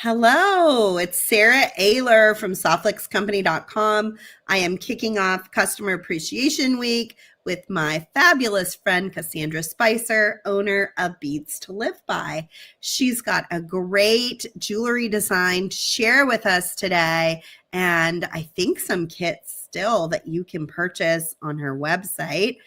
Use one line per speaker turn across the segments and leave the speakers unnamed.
Hello, it's Sarah Ayler from softlickscompany.com. I am kicking off Customer Appreciation Week with my fabulous friend Cassandra Spicer, owner of Beads to Live By. She's got a great jewelry design to share with us today, and I think some kits still that you can purchase on her website.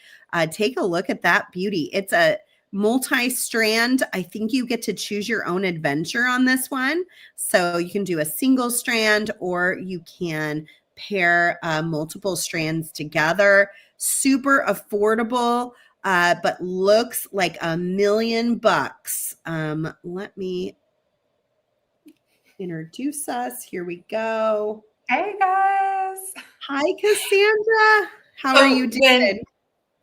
Take a look at that beauty. It's a multi-strand. I think you get to choose your own adventure on this one. So you can do a single strand or you can pair multiple strands together. Super affordable, but looks like $1,000,000. Let me introduce us. Here we go.
Hey guys.
Hi, Cassandra. How are you doing?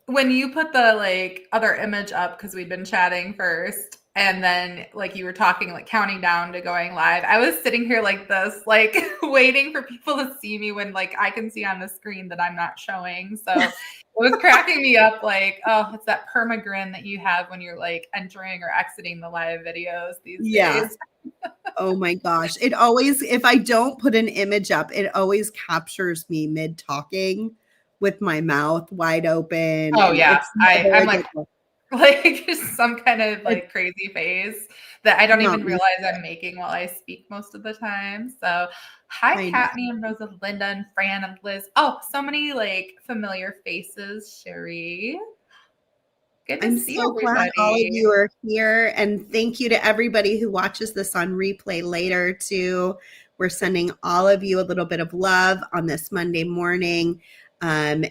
When you put the other image up, because we'd been chatting first, and then you were talking, counting down to going live, I was sitting here like this, waiting for people to see me when I can see on the screen that I'm not showing. So it was cracking me up, oh, it's that perma grin that you have when you're entering or exiting the live videos these days.
Oh my gosh. It always, if I don't put an image up, it always captures me mid talking with my mouth wide open.
Oh yeah. I'm like some kind of crazy face that I don't even realize I'm making while I speak most of the time. So hi, Katney and Rosalinda and Fran and Liz. Oh, so many familiar faces. Sherry. Good to see
so
everybody.
Glad all of you are here. And thank you to everybody who watches this on replay later too. We're sending all of you a little bit of love on this Monday morning. I'm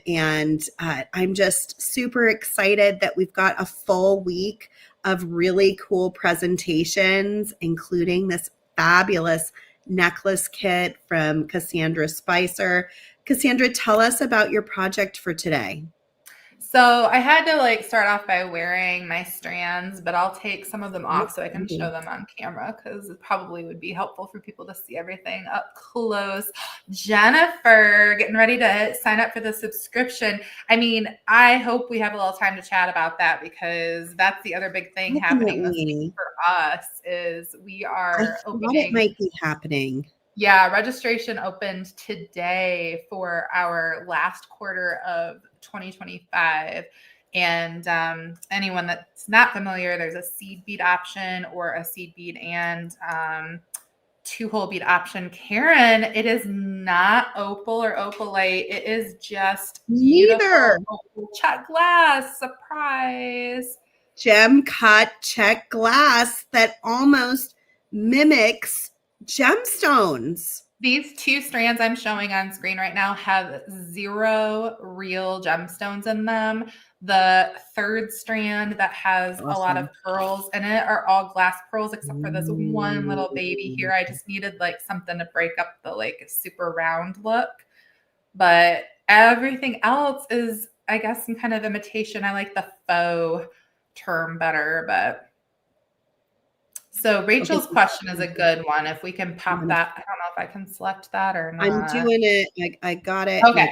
just super excited that we've got a full week of really cool presentations, including this fabulous necklace kit from Cassandra Spicer. Cassandra, tell us about your project for today.
So I had to start off by wearing my strands, but I'll take some of them off so I can show them on camera because it probably would be helpful for people to see everything up close. Jennifer, getting ready to sign up for the subscription. I mean, I hope we have a little time to chat about that because that's the other big thing happening this week for us is we are opening.
It might be happening.
Yeah, registration opened today for our last quarter of 2025. And anyone that's not familiar, there's a seed bead option or a seed bead and 2-hole bead option. Karen, it is not opal or opalite. It is just
neither
opal check glass. Surprise.
Gem cut check glass that almost mimics gemstones.
These 2 strands I'm showing on screen right now have 0 real gemstones in them. The 3rd strand that has a lot of pearls in it are all glass pearls, except for this one little baby here. I just needed something to break up the super round look. But everything else is, I guess, some kind of imitation. I like the faux term better, but... So Rachel's question is a good one. If we can pop that, I don't know if I can select that or not.
I'm doing it. I got it.
Okay.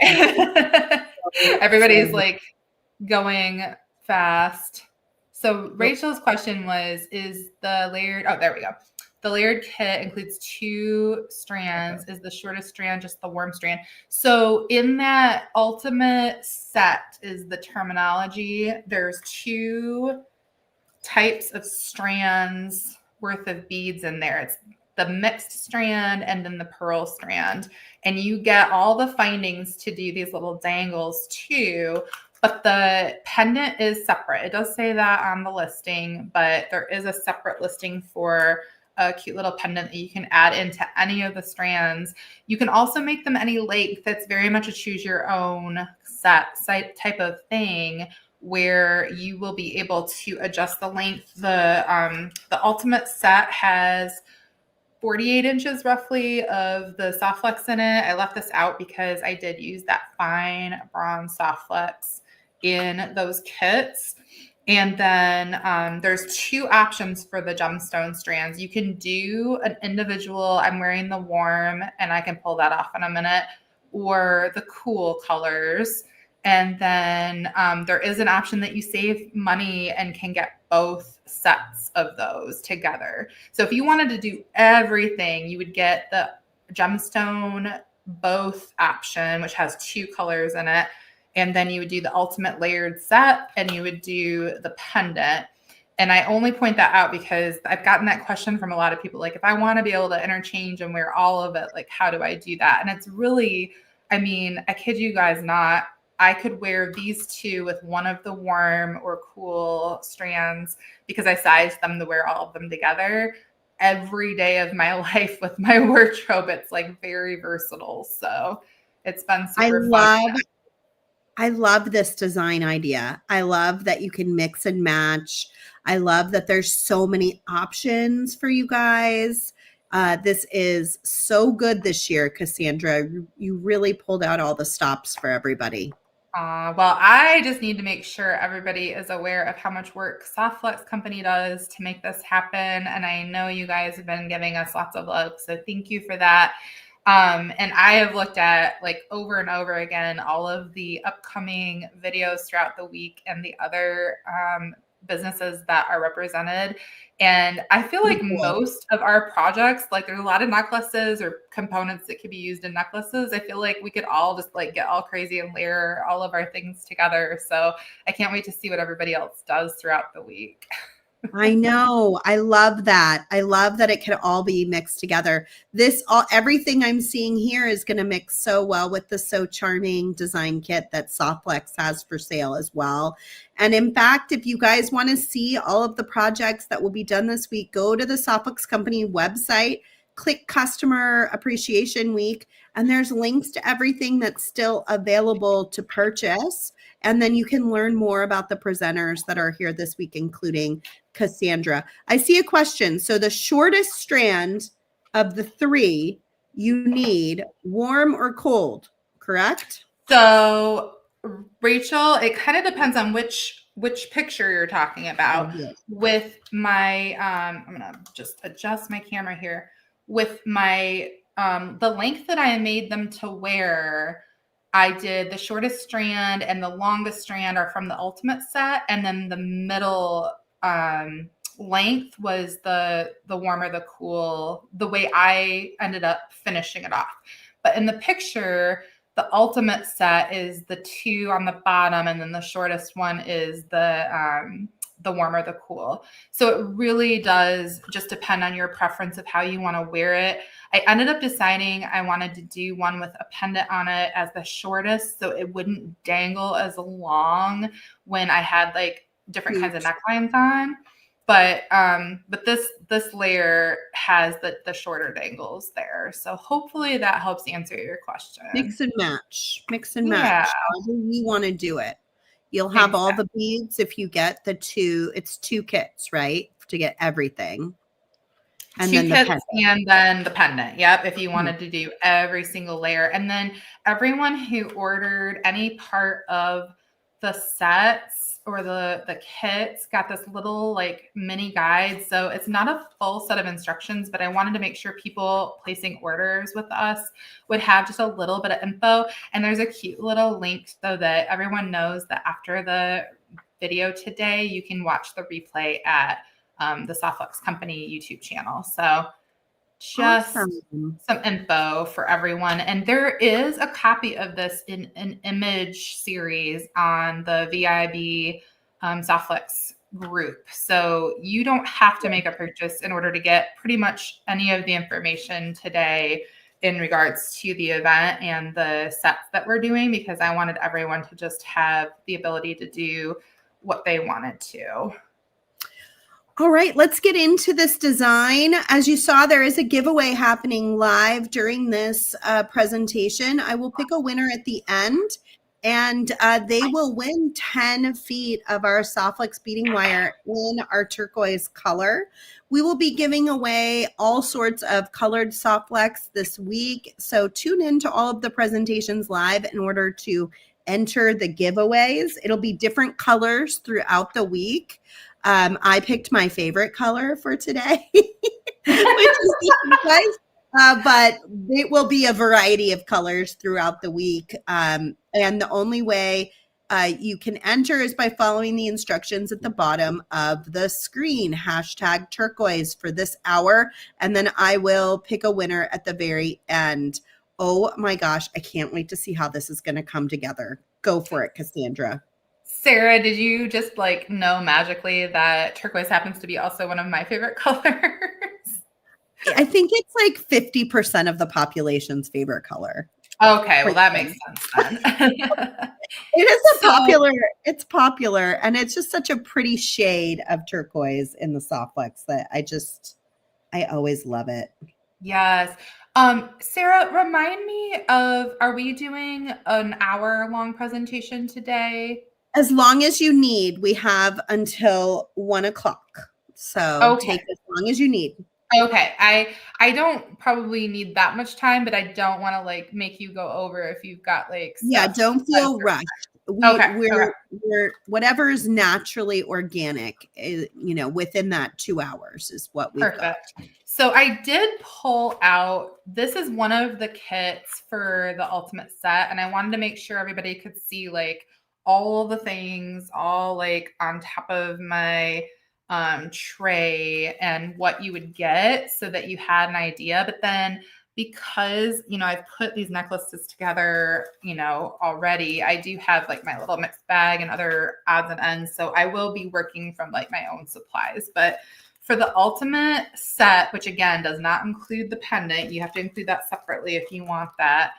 Everybody's going fast. So Rachel's question was, is the layered, oh, there we go. The layered kit includes 2 strands. Is the shortest strand just the warm strand? So in that ultimate set is the terminology. There's 2 types of strands worth of beads in there. It's the mixed strand and then the pearl strand. And you get all the findings to do these little dangles too, but the pendant is separate. It does say that on the listing, but there is a separate listing for a cute little pendant that you can add into any of the strands. You can also make them any length. It's very much a choose your own set type of thing, where you will be able to adjust the length. The ultimate set has 48 inches roughly of the soft flex in it. I left this out because I did use that fine bronze soft flex in those kits. And then there's 2 options for the gemstone strands. You can do an individual, I'm wearing the warm, and I can pull that off in a minute, or the cool colors. And then there is an option that you save money and can get both sets of those together. So if you wanted to do everything, you would get the gemstone both option, which has 2 colors in it. And then you would do the ultimate layered set and you would do the pendant. And I only point that out because I've gotten that question from a lot of people. Like, if I want to be able to interchange and wear all of it, like, how do I do that? And it's really, I mean, I kid you guys not, I could wear these 2 with one of the warm or cool strands because I sized them to wear all of them together every day of my life with my wardrobe. It's like very versatile. So it's been super fun.
I love this design idea. I love that you can mix and match. I love that there's so many options for you guys. This is so good this year, Cassandra. You really pulled out all the stops for everybody.
Well, I just need to make sure everybody is aware of how much work Softflex Company does to make this happen. And I know you guys have been giving us lots of love. So thank you for that. And I have looked at, like, over and over again all of the upcoming videos throughout the week and the other businesses that are represented. And I feel like most of our projects, like, there's a lot of necklaces or components that could be used in necklaces. I feel like we could all just, like, get all crazy and layer all of our things together. So I can't wait to see what everybody else does throughout the week.
I know. I love that. I love that it can all be mixed together. Everything I'm seeing here is going to mix so well with the So Charming design kit that Softflex has for sale as well. And in fact, if you guys want to see all of the projects that will be done this week, go to the Softflex Company website, click Customer Appreciation Week, and there's links to everything that's still available to purchase. And then you can learn more about the presenters that are here this week, including Cassandra. I see a question. So the shortest strand of the 3, you need warm or cold, correct?
So, Rachel, it kind of depends on which picture you're talking about. With my, I'm gonna just adjust my camera here. With my, the length that I made them to wear, I did the shortest strand and the longest strand are from the ultimate set, and then the middle length was the warm or the cool, the way I ended up finishing it off. But in the picture, the ultimate set is the 2 on the bottom, and then the shortest one is the warm or the cool. So it really does just depend on your preference of how you want to wear it. I ended up deciding I wanted to do one with a pendant on it as the shortest, so it wouldn't dangle as long when I had, like, different kinds of necklines on. But this layer has the shorter dangles there. So hopefully that helps answer your question.
Mix and match. However you want to do it. You'll have all the beads if you get the 2. It's 2 kits, right? To get everything.
And 2 kits and then the pendant. Yep. If you wanted to do every single layer. And then everyone who ordered any part of the sets or the kits got this little, like, mini guide. So it's not a full set of instructions, but I wanted to make sure people placing orders with us would have just a little bit of info. And there's a cute little link so that everyone knows that after the video today, you can watch the replay at the Softflex Company YouTube channel. So just some info for everyone. And there is a copy of this in an image series on the VIB Softflex group. So you don't have to make a purchase in order to get pretty much any of the information today in regards to the event and the sets that we're doing, because I wanted everyone to just have the ability to do what they wanted to.
All right, let's get into this design. As you saw, there is a giveaway happening live during this presentation. I will pick a winner at the end, and they will win 10 feet of our Softflex beading wire in our turquoise color. We will be giving away all sorts of colored Softflex this week, so tune in to all of the presentations live in order to enter the giveaways. It'll be different colors throughout the week. I picked my favorite color for today, which is you guys, but it will be a variety of colors throughout the week. And the only way you can enter is by following the instructions at the bottom of the screen. Hashtag turquoise for this hour. And then I will pick a winner at the very end. Oh my gosh, I can't wait to see how this is going to come together. Go for it, Cassandra.
Sarah, did you just like know magically that turquoise happens to be also one of my favorite colors?
I think it's like 50% of the population's favorite color.
Okay, well that makes sense then.
It is it's popular, and it's just such a pretty shade of turquoise in the Softflex that I always love it.
Yes. Sarah, remind me of, are we doing an hour-long presentation today?
As long as you need, we have until 1:00. So
Okay.
take as long as you need.
Okay. I don't probably need that much time, but I don't want to like make you go over if you've got like
Yeah,
stuff.
don't feel rushed. We're whatever is naturally organic, within that 2 hours is what we've got.
So I did pull out, this is one of the kits for the ultimate set, and I wanted to make sure everybody could see like all the things all like on top of my tray and what you would get so that you had an idea. But then because, I've put these necklaces together, already, I do have like my little mixed bag and other odds and ends. So I will be working from like my own supplies. But for the ultimate set, which again does not include the pendant, you have to include that separately if you want that.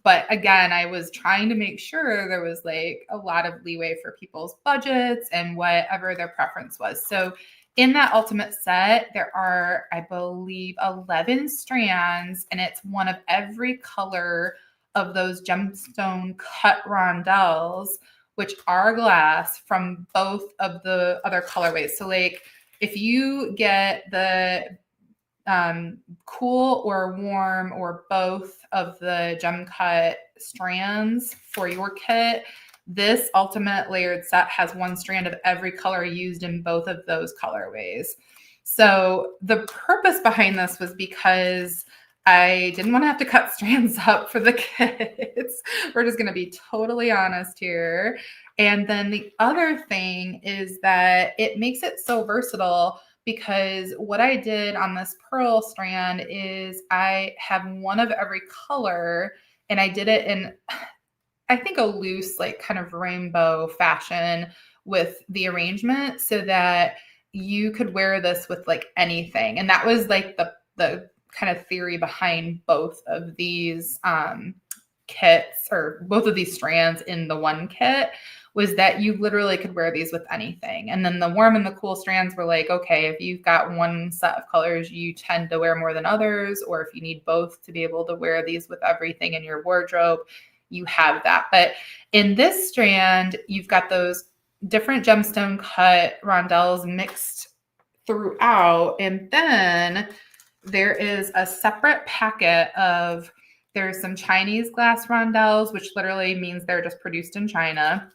But again, I was trying to make sure there was like a lot of leeway for people's budgets and whatever their preference was. So in that ultimate set, there are, I believe, 11 strands, and it's one of every color of those gemstone cut rondelles, which are glass from both of the other colorways. So like if you get the cool or warm or both of the gem cut strands for your kit, this ultimate layered set has one strand of every color used in both of those colorways. So the purpose behind this was because I didn't want to have to cut strands up for the kits. We're just going to be totally honest here. And then the other thing is that it makes it so versatile, because what I did on this pearl strand is I have one of every color, and I did it in, I think, a loose, like kind of rainbow fashion with the arrangement so that you could wear this with like anything. And that was like the kind of theory behind both of these kits, or both of these strands in the one kit, was that you literally could wear these with anything. And then the warm and the cool strands were like, okay, if you've got one set of colors you tend to wear more than others, or if you need both to be able to wear these with everything in your wardrobe, you have that. But in this strand, you've got those different gemstone cut rondelles mixed throughout. And then there is a separate packet of, there's some Chinese glass rondelles, which literally means they're just produced in China,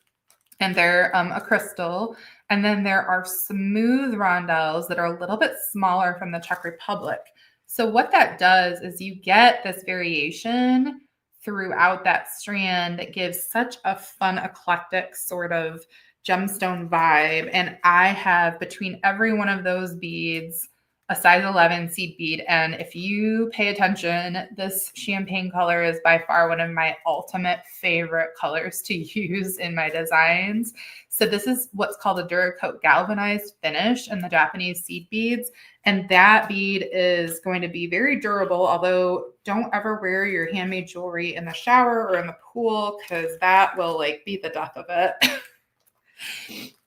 and they're a crystal. And then there are smooth rondelles that are a little bit smaller from the Czech Republic. So what that does is you get this variation throughout that strand that gives such a fun, eclectic sort of gemstone vibe. And I have, between every one of those beads, a size 11 seed bead. And if you pay attention, this champagne color is by far one of my ultimate favorite colors to use in my designs. So this is what's called a Duracoat galvanized finish in the Japanese seed beads. And that bead is going to be very durable, although don't ever wear your handmade jewelry in the shower or in the pool, because that will like be the death of it.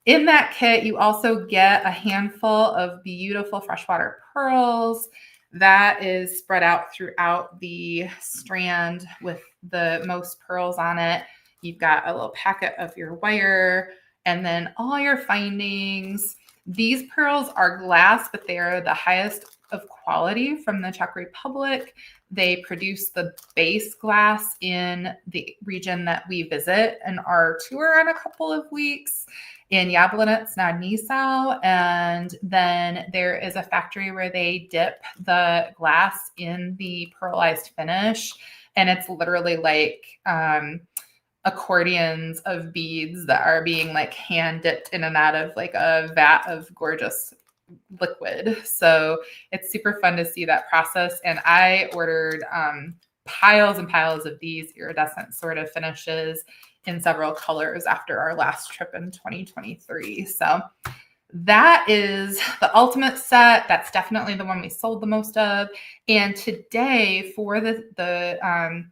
In that kit, you also get a handful of beautiful freshwater pearls that is spread out throughout the strand with the most pearls on it. You've got a little packet of your wire and then all your findings. These pearls are glass, but they are the highest of quality from the Czech Republic. They produce the base glass in the region that we visit in our tour in a couple of weeks, in Jablonec nad Nisou. And then there is a factory where they dip the glass in the pearlized finish. And it's literally like accordions of beads that are being like hand dipped in and out of like a vat of gorgeous liquid. So it's super fun to see that process. And I ordered piles and piles of these iridescent sort of finishes in several colors after our last trip in 2023. So that is the ultimate set. That's definitely the one we sold the most of. And today, for the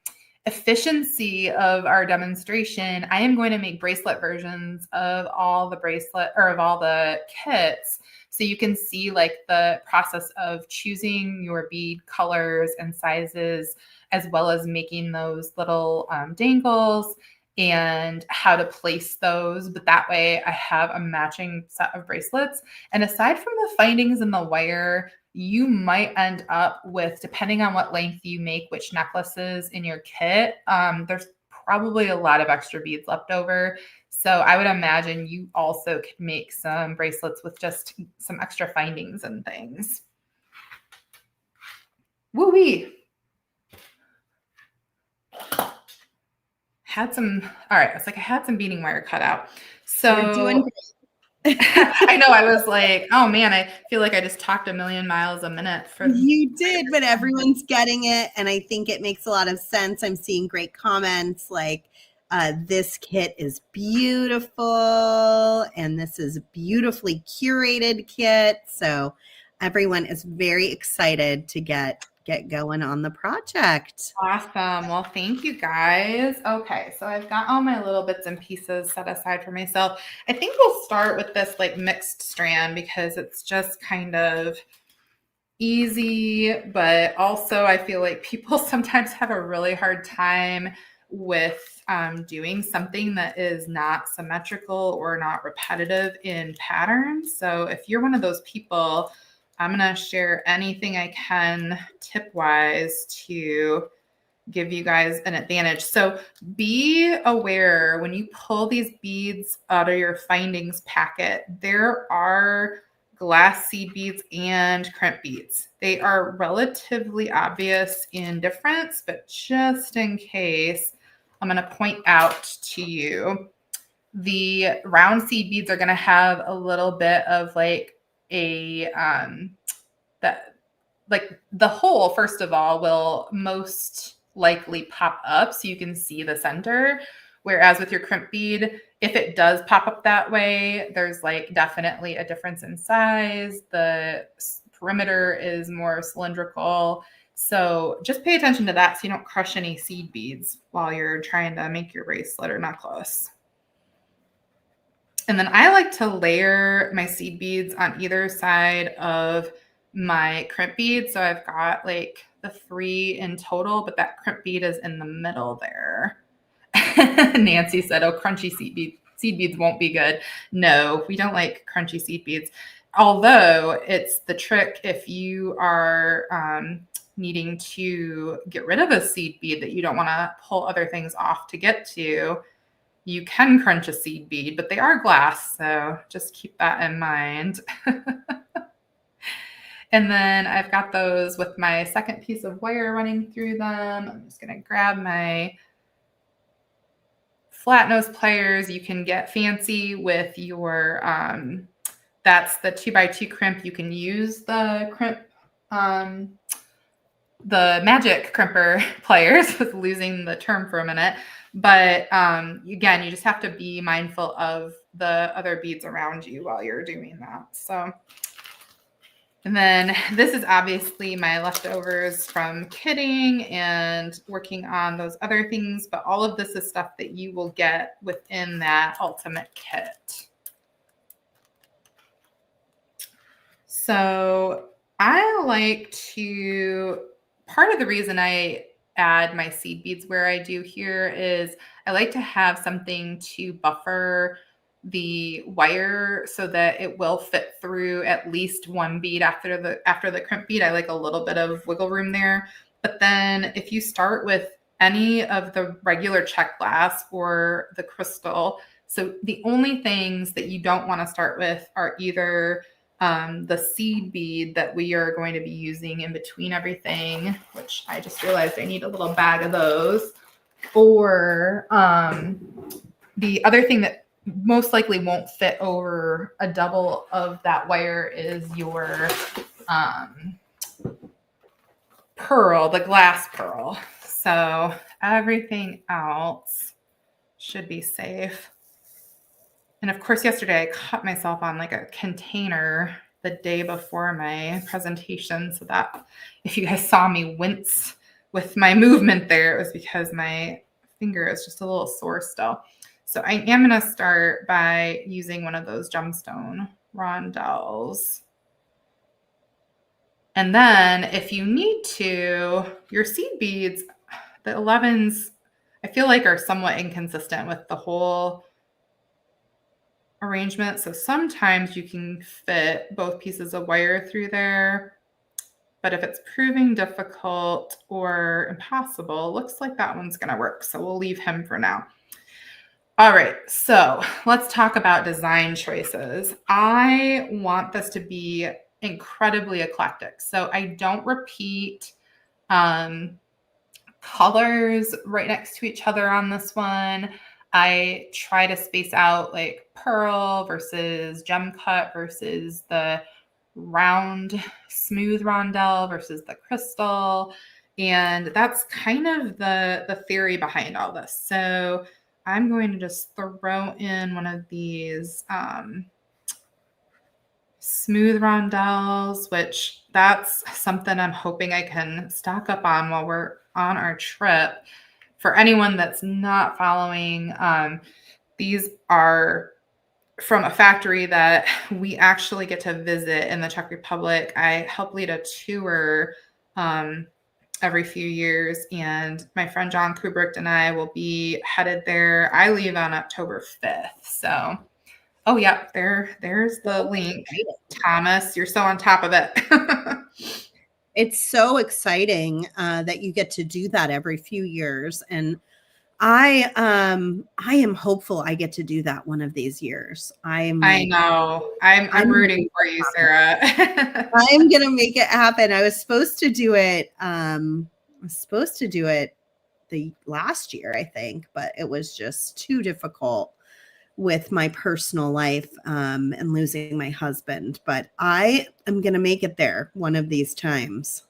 efficiency of our demonstration, I am going to make bracelet versions of all the kits. So you can see like the process of choosing your bead colors and sizes, as well as making those little dangles and how to place those. But that way I have a matching set of bracelets. And aside from the findings in the wire, you might end up with, depending on what length you make, which necklaces in your kit, there's probably a lot of extra beads left over. So I would imagine you also could make some bracelets with just some extra findings and things. Woo-wee. All right. It's like I had some beading wire cut out. So
you're doing great.
I know, I was like, oh man, I feel like I just talked a million miles a minute.
You did, but everyone's getting it. And I think it makes a lot of sense. I'm seeing great comments like, this kit is beautiful. And this is a beautifully curated kit. So everyone is very excited to get going on the project.
Awesome. Well, thank you guys. Okay, so I've got all my little bits and pieces set aside for myself. I think we'll start with this like mixed strand because it's just kind of easy, but also I feel like people sometimes have a really hard time with doing something that is not symmetrical or not repetitive in pattern. So if you're one of those people, I'm going to share anything I can tip-wise to give you guys an advantage. So be aware when you pull these beads out of your findings packet, there are glass seed beads and crimp beads. They are relatively obvious in difference, but just in case, I'm going to point out to you, the round seed beads are going to have a little bit of like that, like the hole, first of all, will most likely pop up so you can see the center. Whereas with your crimp bead, if it does pop up that way, there's like definitely a difference in size. The perimeter is more cylindrical. So just pay attention to that so you don't crush any seed beads while you're trying to make your bracelet or necklace. And then I like to layer my seed beads on either side of my crimp bead. So I've got like the 3 in total, but that crimp bead is in the middle there. Nancy said, oh, crunchy seed beads won't be good. No, we don't like crunchy seed beads. Although it's the trick if you are needing to get rid of a seed bead that you don't want to pull other things off to get to, you can crunch a seed bead, but they are glass. So just keep that in mind. And then I've got those with my second piece of wire running through them. I'm just going to grab my flat nose pliers. You can get fancy with your, that's the 2x2 crimp. You can use the crimp, the magic crimper pliers, with losing the term for a minute. But again, you just have to be mindful of the other beads around you while you're doing that. So, and then this is obviously my leftovers from kitting and working on those other things, but all of this is stuff that you will get within that ultimate kit. So I like to, part of the reason I add my seed beads where I do here is I like to have something to buffer the wire so that it will fit through at least one bead after the crimp bead. I like a little bit of wiggle room there. But then if you start with any of the regular check glass or the crystal, so the only things that you don't want to start with are either the seed bead that we are going to be using in between everything, which I just realized I need a little bag of those, Or the other thing that most likely won't fit over a double of that wire is your pearl, the glass pearl. So everything else should be safe. And of course, yesterday I cut myself on like a container the day before my presentation, so that if you guys saw me wince with my movement there, it was because my finger is just a little sore still. So I am going to start by using one of those gemstone rondelles. And then if you need to, your seed beads, the 11s, I feel like are somewhat inconsistent with the whole arrangement. So sometimes you can fit both pieces of wire through there. But if it's proving difficult or impossible, looks like that one's going to work. So we'll leave him for now. All right, so let's talk about design choices. I want this to be incredibly eclectic. So I don't repeat colors right next to each other on this one. I try to space out like pearl versus gem cut versus the round smooth rondelle versus the crystal. And that's kind of the theory behind all this. So I'm going to just throw in one of these smooth rondelles, which that's something I'm hoping I can stock up on while we're on our trip. For anyone that's not following, these are from a factory that we actually get to visit in the Czech Republic. I help lead a tour every few years, and my friend John Kubrick and I will be headed there. I leave on October 5th. So, oh, yeah, there's the link. Thomas, you're so on top of it.
It's so exciting that you get to do that every few years. And I am hopeful I get to do that one of these years.
I know. I'm rooting for you, Sarah.
I'm gonna make it happen. I was supposed to do it. The last year, I think, but it was just too difficult with my personal life and losing my husband. But I am gonna make it there one of these times.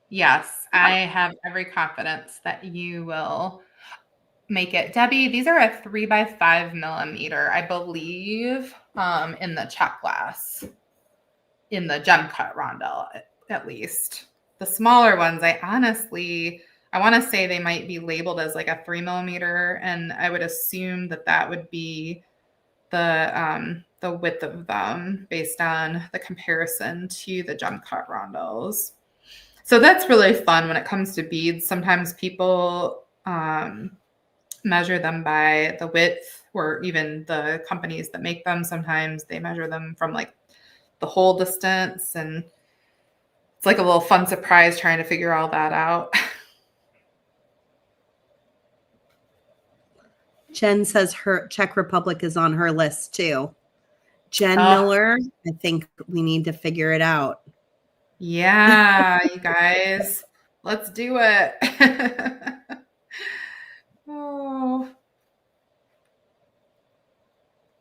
Yes, I have every confidence that you will make it. Debbie, these are a 3x5 millimeter, I believe, in the Czech glass, in the gem cut rondelle, at least. The smaller ones, I want to say they might be labeled as like a 3 millimeter, and I would assume that that would be the width of them based on the comparison to the gem cut rondelles. So that's really fun when it comes to beads. Sometimes people measure them by the width, or even the companies that make them, sometimes they measure them from like the whole distance, and it's like a little fun surprise trying to figure all that out.
Jen says her Czech Republic is on her list too. Jen Miller, I think we need to figure it out.
Yeah, you guys, let's do it. Oh.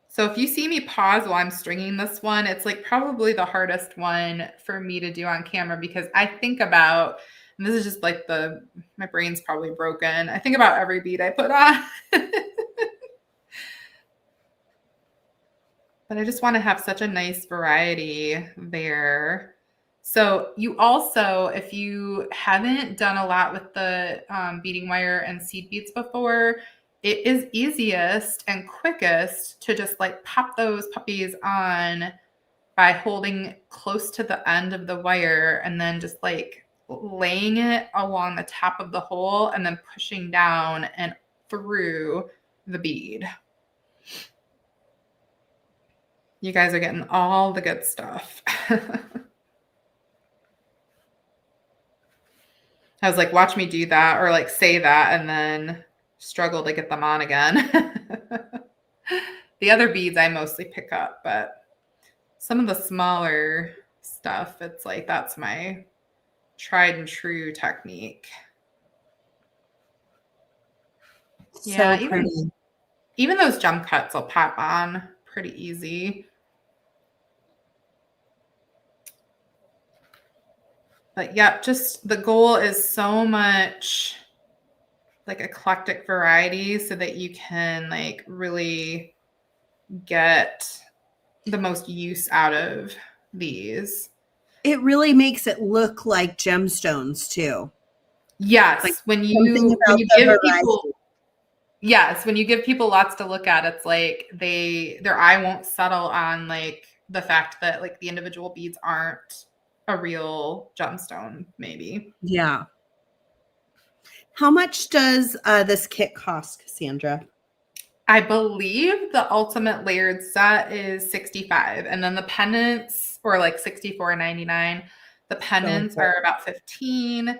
So if you see me pause while I'm stringing this one, it's like probably the hardest one for me to do on camera, because I think about, and this is just like my brain's probably broken. I think about every bead I put on. But I just want to have such a nice variety there. So you also, if you haven't done a lot with the beading wire and seed beads before, it is easiest and quickest to just like pop those puppies on by holding close to the end of the wire and then just like laying it along the top of the hole and then pushing down and through the bead. You guys are getting all the good stuff. I was like, watch me do that, or like say that and then struggle to get them on again. The other beads I mostly pick up, but some of the smaller stuff, it's like that's my tried and true technique. Yeah,
So pretty.
even those jump cuts will pop on pretty easy. But yeah, just the goal is so much like eclectic variety so that you can like really get the most use out of these.
It really makes it look like gemstones too.
Yes,
Like
when
something
you
about the
give people
variety.
yes, when you give people lots to look at, it's like their eye won't settle on like the fact that like the individual beads aren't a real gemstone, maybe.
Yeah. How much does this kit cost, Cassandra?
I believe the ultimate layered set is 65, and then the pendants or like 64.99. The
So
pendants are about 15,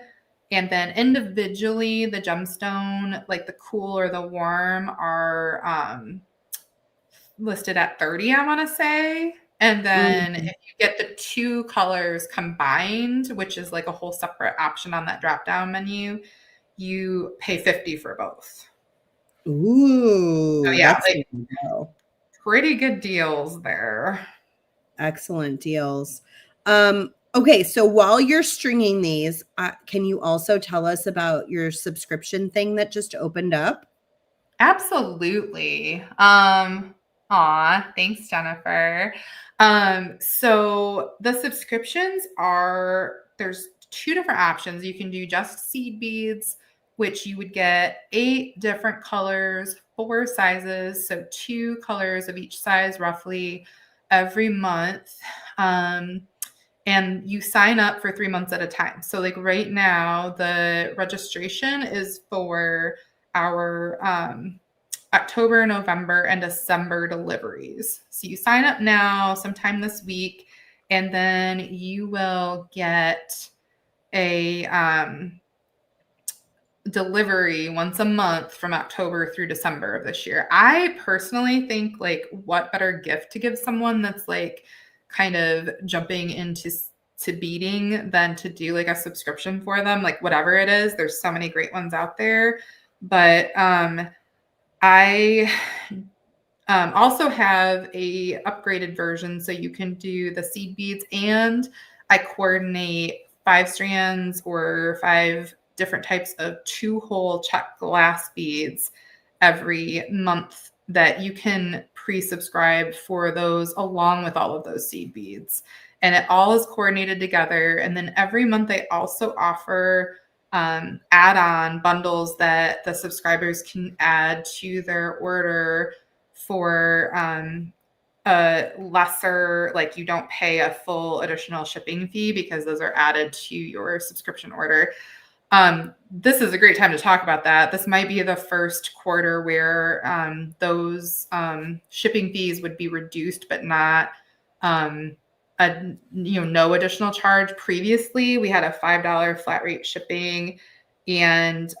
and then individually the gemstone, like the cool or the warm, are listed at 30, I want to say. And then if you get the two colors combined, which is like a whole separate option on that drop down menu, you pay 50 for both. So
Ooh,
yeah,
that's
like
low.
pretty good deals there.
Excellent deals. Okay, so while you're stringing these, can you also tell us about your subscription thing that just opened up?
Absolutely. Thanks, Jennifer. So the subscriptions there's two different options. You can do just seed beads, which you would get 8 different colors, 4 sizes, so 2 colors of each size roughly every month. And you sign up for 3 months at a time. So like right now, the registration is for our October, November, and December deliveries. So you sign up now sometime this week, and then you will get a delivery once a month from October through December of this year. I personally think like what better gift to give someone that's like kind of jumping into beading than to do like a subscription for them, like whatever it is. There's so many great ones out there. But I also have a upgraded version so you can do the seed beads, and I coordinate 5 strands or 5 different types of 2-hole check glass beads every month that you can pre-subscribe for those along with all of those seed beads. And it all is coordinated together. And then every month I also offer add-on bundles that the subscribers can add to their order for a lesser, like you don't pay a full additional shipping fee because those are added to your subscription order. This is a great time to talk about that. This might be the first quarter where those shipping fees would be reduced, but not no additional charge. Previously, we had a $5 flat rate shipping and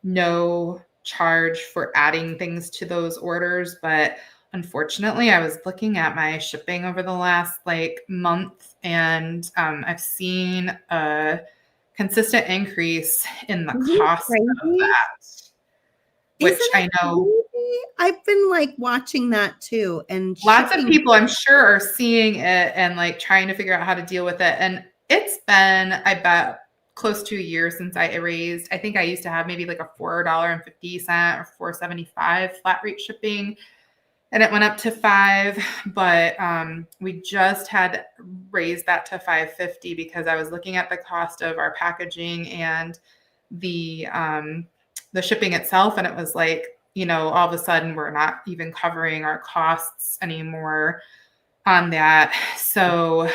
no charge for adding things to those orders. But unfortunately, I was looking at my shipping over the last like month, and I've seen a consistent increase in the
Isn't it
cost of
crazy?
that, which
Isn't
I
it
know
crazy? I've been like watching that too, and
lots of
shipping.
people I'm sure are seeing it and like trying to figure out how to deal with it. And it's been, I bet, close to a year since I raised. I think I used to have maybe like a $4.50 or $4.75 flat rate shipping, and it went up to $5. But we just had raised that to $5.50 because I was looking at the cost of our packaging and the shipping itself, and it was like, all of a sudden we're not even covering our costs anymore on that. So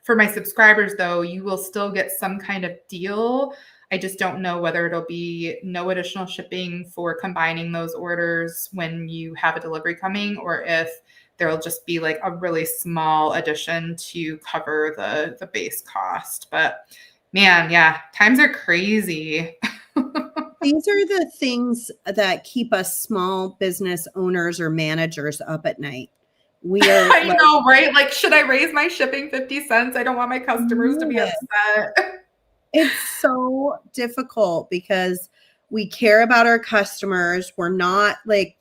for my subscribers, though, you will still get some kind of deal. I just don't know whether it'll be no additional shipping for combining those orders when you have a delivery coming, or if there'll just be like a really small addition to cover the base cost. But man, yeah, times are crazy.
These are the things that keep us small business owners or managers up at night. We are
I
like,
know, right? Like, should I raise my shipping 50 cents? I don't want my customers to be upset.
it's so difficult because we care about our customers. We're not like,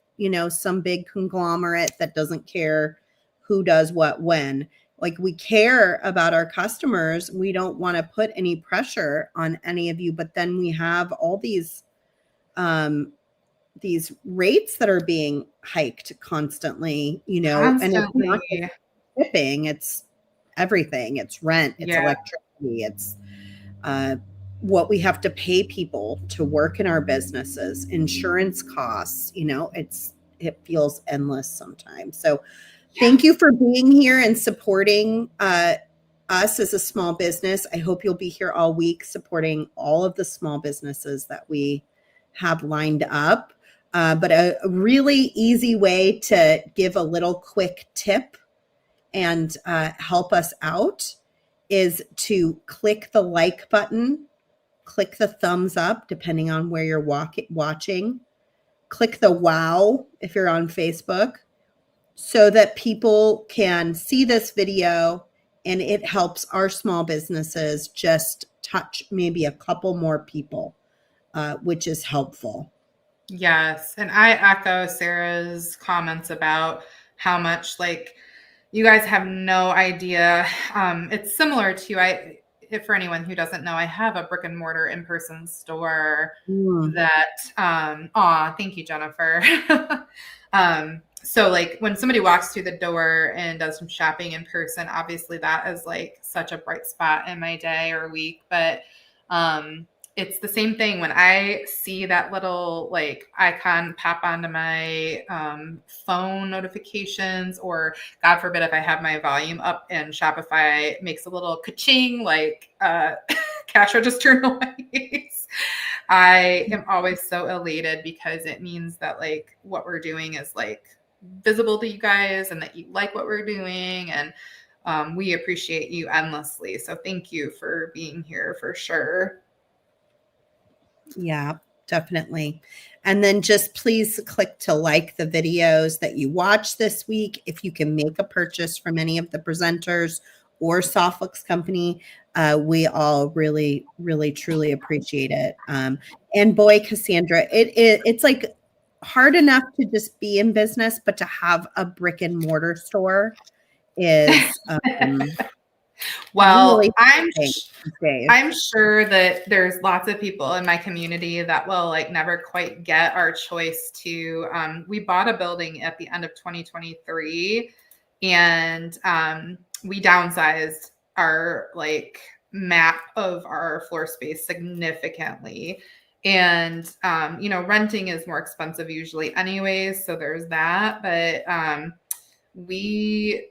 some big conglomerate that doesn't care who does what when. Like, we care about our customers. We don't want to put any pressure on any of you, but then we have all these rates that are being hiked constantly, and it's not just
Constantly.
shipping, it's everything. It's rent, it's
Yeah.
electricity, it's what we have to pay people to work in our businesses, insurance costs, it feels endless sometimes. So thank you for being here and supporting us as a small business. I hope you'll be here all week supporting all of the small businesses that we have lined up. But a really easy way to give a little quick tip and help us out is to click the like button, click the thumbs up, depending on where you're watching, click the wow if you're on Facebook, so that people can see this video and it helps our small businesses just touch maybe a couple more people, which is helpful.
Yes. And I echo Sarah's comments about how much you guys have no idea. It's similar to if for anyone who doesn't know, I have a brick and mortar in-person store that thank you, Jennifer. So when somebody walks through the door and does some shopping in person, obviously that is such a bright spot in my day or week. But it's the same thing when I see that little icon pop onto my phone notifications, or God forbid if I have my volume up and Shopify makes a little ka-ching cash register noise. I am always so elated because it means that what we're doing is visible to you guys and that you like what we're doing, and we appreciate you endlessly. So thank you for being here for sure.
Yeah, definitely. And then just please click to like the videos that you watch this week. If you can make a purchase from any of the presenters or Softflix Company, we all really, really, truly appreciate it. And boy, Cassandra, it's hard enough to just be in business, but to have a brick and mortar store is
well,
really
I'm sure that there's lots of people in my community that will never quite get our choice to, we bought a building at the end of 2023 and we downsized our map of our floor space significantly. And, renting is more expensive usually anyways. So there's that, but we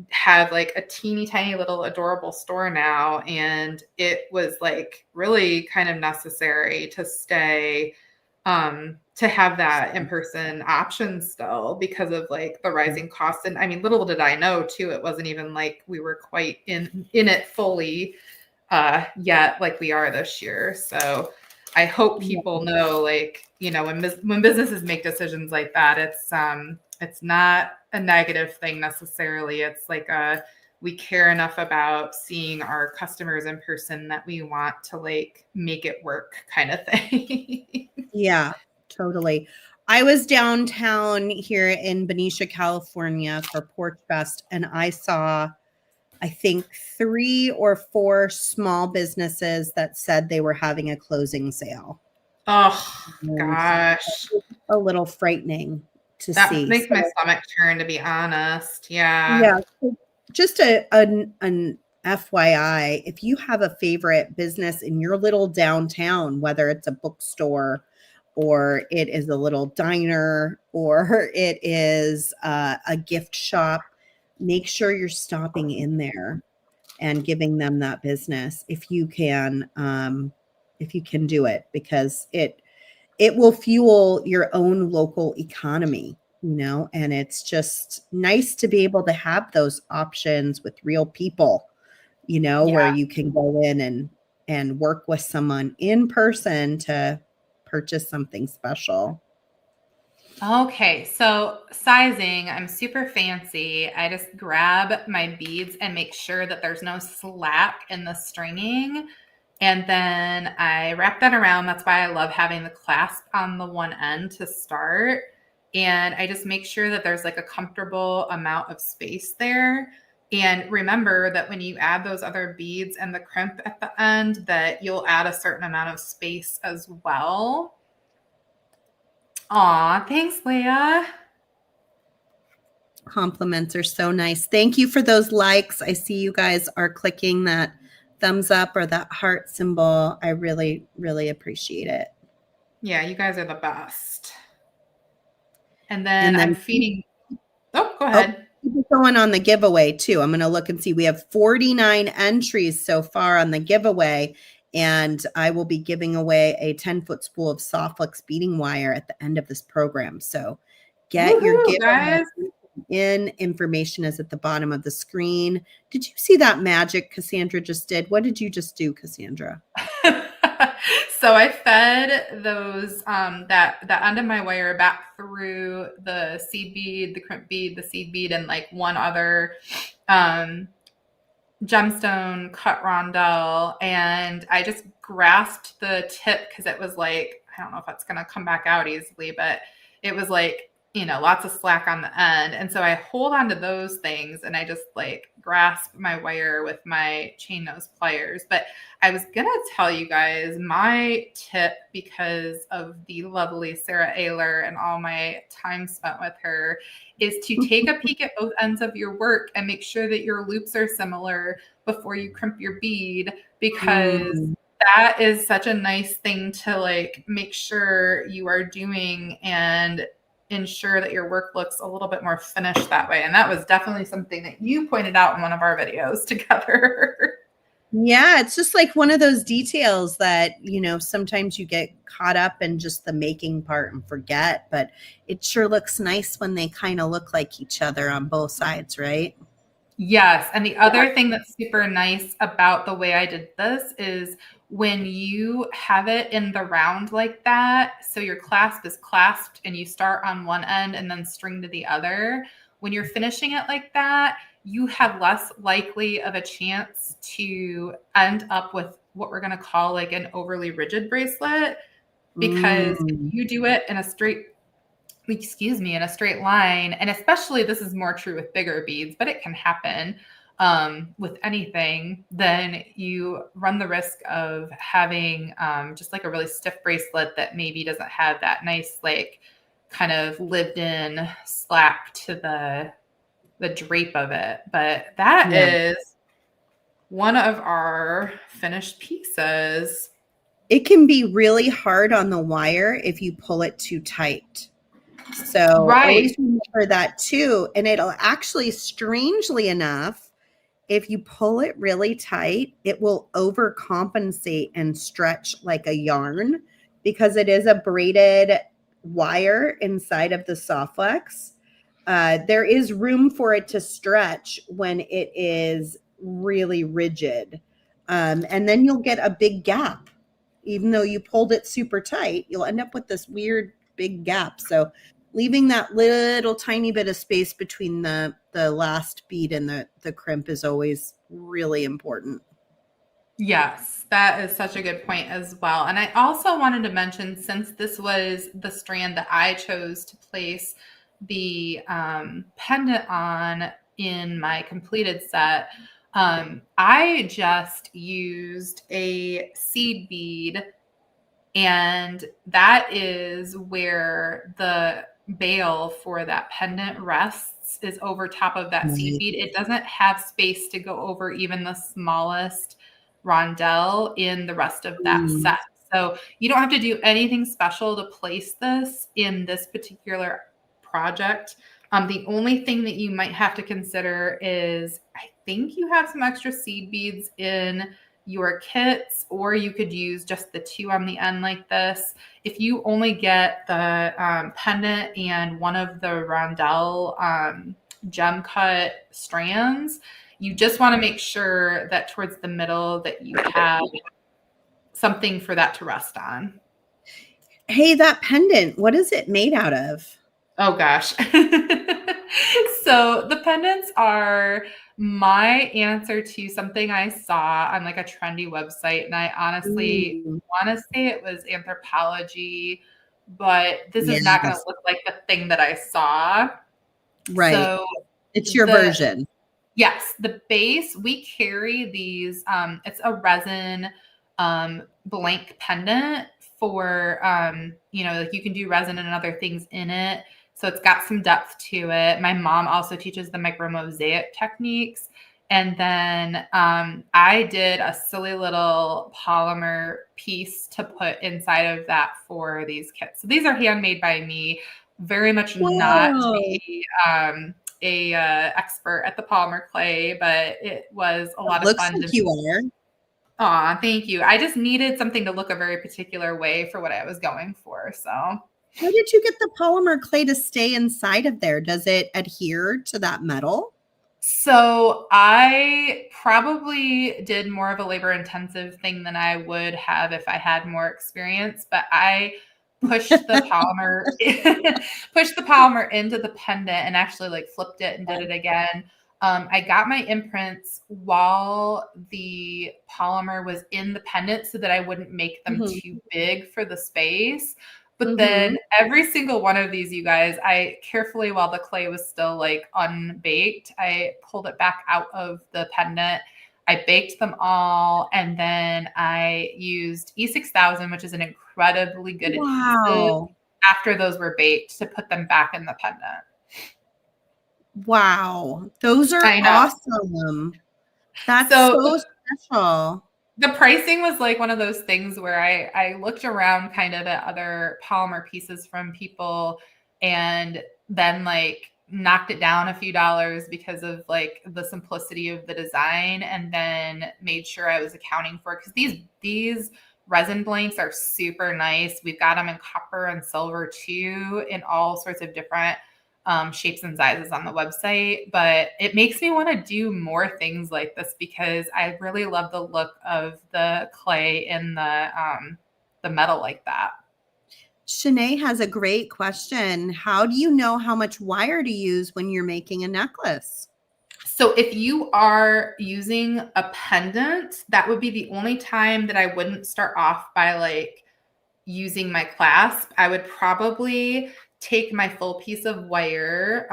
have a teeny tiny little adorable store now, and it was really kind of necessary to stay to have that in-person option still because of the rising costs. And I mean, little did I know too, it wasn't even we were quite in it fully yet like we are this year. So I hope people know when businesses make decisions like that, it's not a negative thing necessarily. It's we care enough about seeing our customers in person that we want to make it work kind of thing.
Yeah, totally. I was downtown here in Benicia, California for Porch Fest, and I saw, I think, 3 or 4 small businesses that said they were having a closing sale.
Oh,
And
gosh.
a little frightening to
That
see.
makes my stomach turn, to be honest. Yeah.
Yeah. Just an FYI, if you have a favorite business in your little downtown, whether it's a bookstore or it is a little diner or it is a gift shop, make sure you're stopping in there and giving them that business if you can do it, because it will fuel your own local economy, and it's just nice to be able to have those options with real people, where you can go in and work with someone in person to purchase something special.
Okay, so sizing, I'm super fancy. I just grab my beads and make sure that there's no slack in the stringing. And then I wrap that around. That's why I love having the clasp on the one end to start. And I just make sure that there's like a comfortable amount of space there. And remember that when you add those other beads and the crimp at the end, that you'll add a certain amount of space as well. Aw, thanks, Leah.
Compliments are so nice. Thank you for those likes. I see you guys are clicking that thumbs up or that heart symbol. I really, really appreciate it.
Yeah, you guys are the best. And then I'm feeding. Oh, go ahead.
Keep going on the giveaway too. I'm going to look and see. We have 49 entries so far on the giveaway, and I will be giving away a 10-foot spool of Softflex beading wire at the end of this program. So get your giveaway
guys.
in. Information is at the bottom of the screen. Did you see that magic Cassandra just did? What did you just do, Cassandra?
So I fed those that end of my wire back through the seed bead, the crimp bead, the seed bead, and like one other gemstone cut rondelle, and I just grasped the tip because it was like, I don't know if it's gonna come back out easily, but it was like, you know, lots of slack on the end. And so I hold on to those things and I just like grasp my wire with my chain nose pliers. But I was going to tell you guys my tip, because of the lovely Sarah Ayler and all my time spent with her, is to take a peek at both ends of your work and make sure that your loops are similar before you crimp your bead, because that is such a nice thing to like make sure you are doing and ensure that your work looks a little bit more finished that way. And that was definitely something that you pointed out in one of our videos together.
Yeah, it's just like one of those details that, you know, sometimes you get caught up in just the making part and forget, but it sure looks nice when they kind of look like each other on both sides, right?
Yes. And the other thing that's super nice about the way I did this is when you have it in the round like that, so your clasp is clasped and you start on one end and then string to the other, when you're finishing it like that, you have less likely of a chance to end up with what we're going to call like an overly rigid bracelet. Because if you do it in a straight line, and especially this is more true with bigger beads, but it can happen with anything, then you run the risk of having just like a really stiff bracelet that maybe doesn't have that nice, like kind of lived in slack to the drape of it. But that is one of our finished pieces.
It can be really hard on the wire if you pull it too tight. So always remember that too. And it'll actually, strangely enough, if you pull it really tight, it will overcompensate and stretch like a yarn, because it is a braided wire inside of the Softflex. There is room for it to stretch when it is really rigid. And then you'll get a big gap. Even though you pulled it super tight, you'll end up with this weird big gap. So leaving that little tiny bit of space between the last bead and the crimp is always really important.
Yes, that is such a good point as well. And I also wanted to mention, since this was the strand that I chose to place the pendant on in my completed set, I just used a seed bead, and that is where the bail for that pendant rests, is over top of that seed bead. It doesn't have space to go over even the smallest rondelle in the rest of that set. So you don't have to do anything special to place this in this particular project. The only thing that you might have to consider is, I think you have some extra seed beads in your kits, or you could use just the two on the end like this. If you only get the pendant and one of the rondelle gem cut strands, you just want to make sure that towards the middle that you have something for that to rest on.
Hey, that pendant, what is it made out of?
Oh gosh. So the pendants are my answer to something I saw on like a trendy website, and I honestly want to say it was Anthropology, but this is not going to
Yes.
look like the thing that I saw.
Right.
So
It's your version.
Yes, the base, we carry these, it's a resin blank pendant for, like you can do resin and other things in it. So it's got some depth to it. My mom also teaches the micro mosaic techniques. And then I did a silly little polymer piece to put inside of that for these kits. So these are handmade by me, very much not to be a expert at the polymer clay, but it was a lot of
Looks
fun.
like you are.
Aw, thank you. I just needed something to look a very particular way for what I was going for. So
How did you get the polymer clay to stay inside of there? Does it adhere to that metal?
So I probably did more of a labor intensive thing than I would have if I had more experience, but I pushed the polymer into the pendant and actually like flipped it and did it again. I got my imprints while the polymer was in the pendant so that I wouldn't make them too big for the space. But then every single one of these, you guys, I carefully, while the clay was still like unbaked, I pulled it back out of the pendant. I baked them all, and then I used E6000, which is an incredibly good adhesive, after those were baked to put them back in the pendant.
Wow. Those are awesome. That's so special.
The pricing was like one of those things where I looked around kind of at other polymer pieces from people and then like knocked it down a few dollars because of like the simplicity of the design, and then made sure I was accounting for it, because these resin blanks are super nice. We've got them in copper and silver too, in all sorts of different shapes and sizes on the website. But it makes me want to do more things like this because I really love the look of the clay in the metal like that.
Shanae has a great question. How do you know how much wire to use when you're making a necklace?
So if you are using a pendant, that would be the only time that I wouldn't start off by like using my clasp. I would probably take my full piece of wire.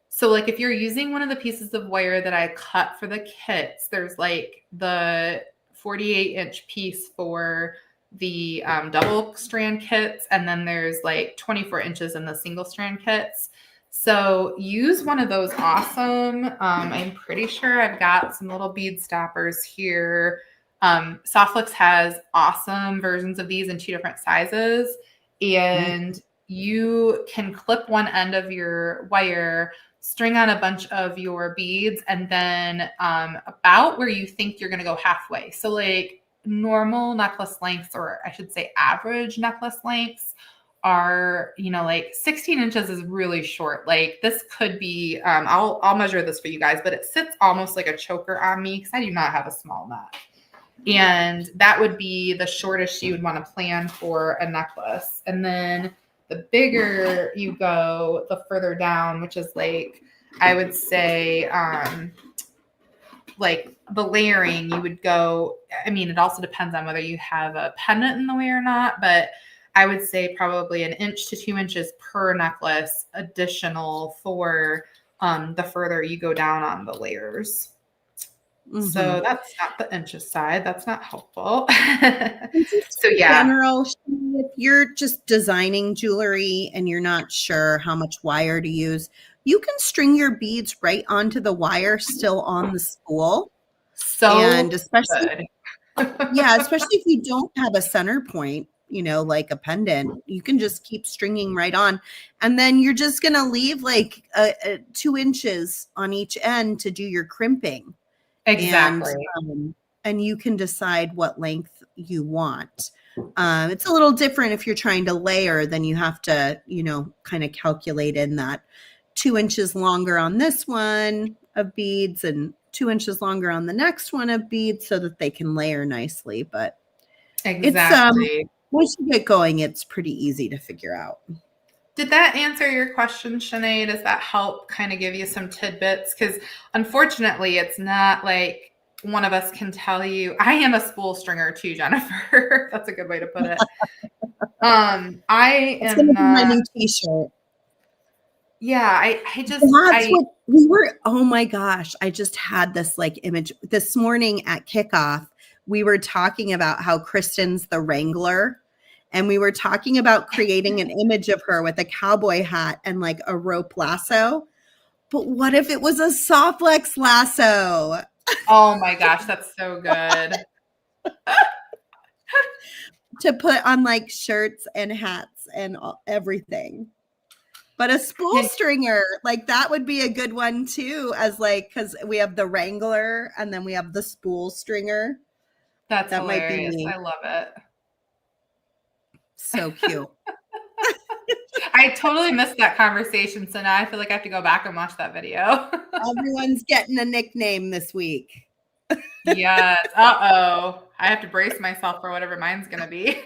So like if you're using one of the pieces of wire that I cut for the kits, there's like the 48-inch piece for the double strand kits, and then there's like 24 inches in the single strand kits. So use one of those awesome. I'm pretty sure I've got some little bead stoppers here. Softflix has awesome versions of these in 2 different sizes, and you can clip one end of your wire, string on a bunch of your beads, and then about where you think you're going to go halfway. So like normal necklace lengths, or I should say average necklace lengths, are, like 16 inches is really short. Like this could be, I'll measure this for you guys, but it sits almost like a choker on me because I do not have a small neck. And that would be the shortest you would want to plan for a necklace. And then the bigger you go, the further down, which is like, I would say, like the layering, you would go, I mean, it also depends on whether you have a pendant in the way or not, but I would say probably 1 inch to 2 inches per necklace additional for the further you go down on the layers. So that's not the inches side. That's not helpful. So yeah.
In general, if you're just designing jewelry and you're not sure how much wire to use, you can string your beads right onto the wire still on the spool.
And
especially, especially if you don't have a center point, like a pendant, you can just keep stringing right on. And then you're just going to leave like 2 inches on each end to do your crimping.
Exactly.
And you can decide what length you want. It's a little different if you're trying to layer, then you have to, kind of calculate in that 2 inches longer on this one of beads and 2 inches longer on the next one of beads so that they can layer nicely. But
exactly.
It's once you get going, it's pretty easy to figure out.
Did that answer your question, Shanae? Does that help kind of give you some tidbits? Because unfortunately, it's not like one of us can tell you. I am a spool stringer too, Jennifer. That's a good way to put it. I
It's
am
going to be my
not.
new t-shirt.
Yeah, I
That's what we were. Oh my gosh. I just had this like image this morning at kickoff. We were talking about how Kristen's the Wrangler. And we were talking about creating an image of her with a cowboy hat and like a rope lasso. But what if it was a Softlex lasso?
Oh my gosh, that's so good.
To put on like shirts and hats and everything. But a spool stringer, like that would be a good one too, as like, because we have the Wrangler and then we have the spool stringer.
That's
that
hilarious.
Might be me.
I love it.
So cute.
I totally missed that conversation. So now I feel like I have to go back and watch that video.
Everyone's getting a nickname this week.
Yes. Uh-oh. I have to brace myself for whatever mine's going to be.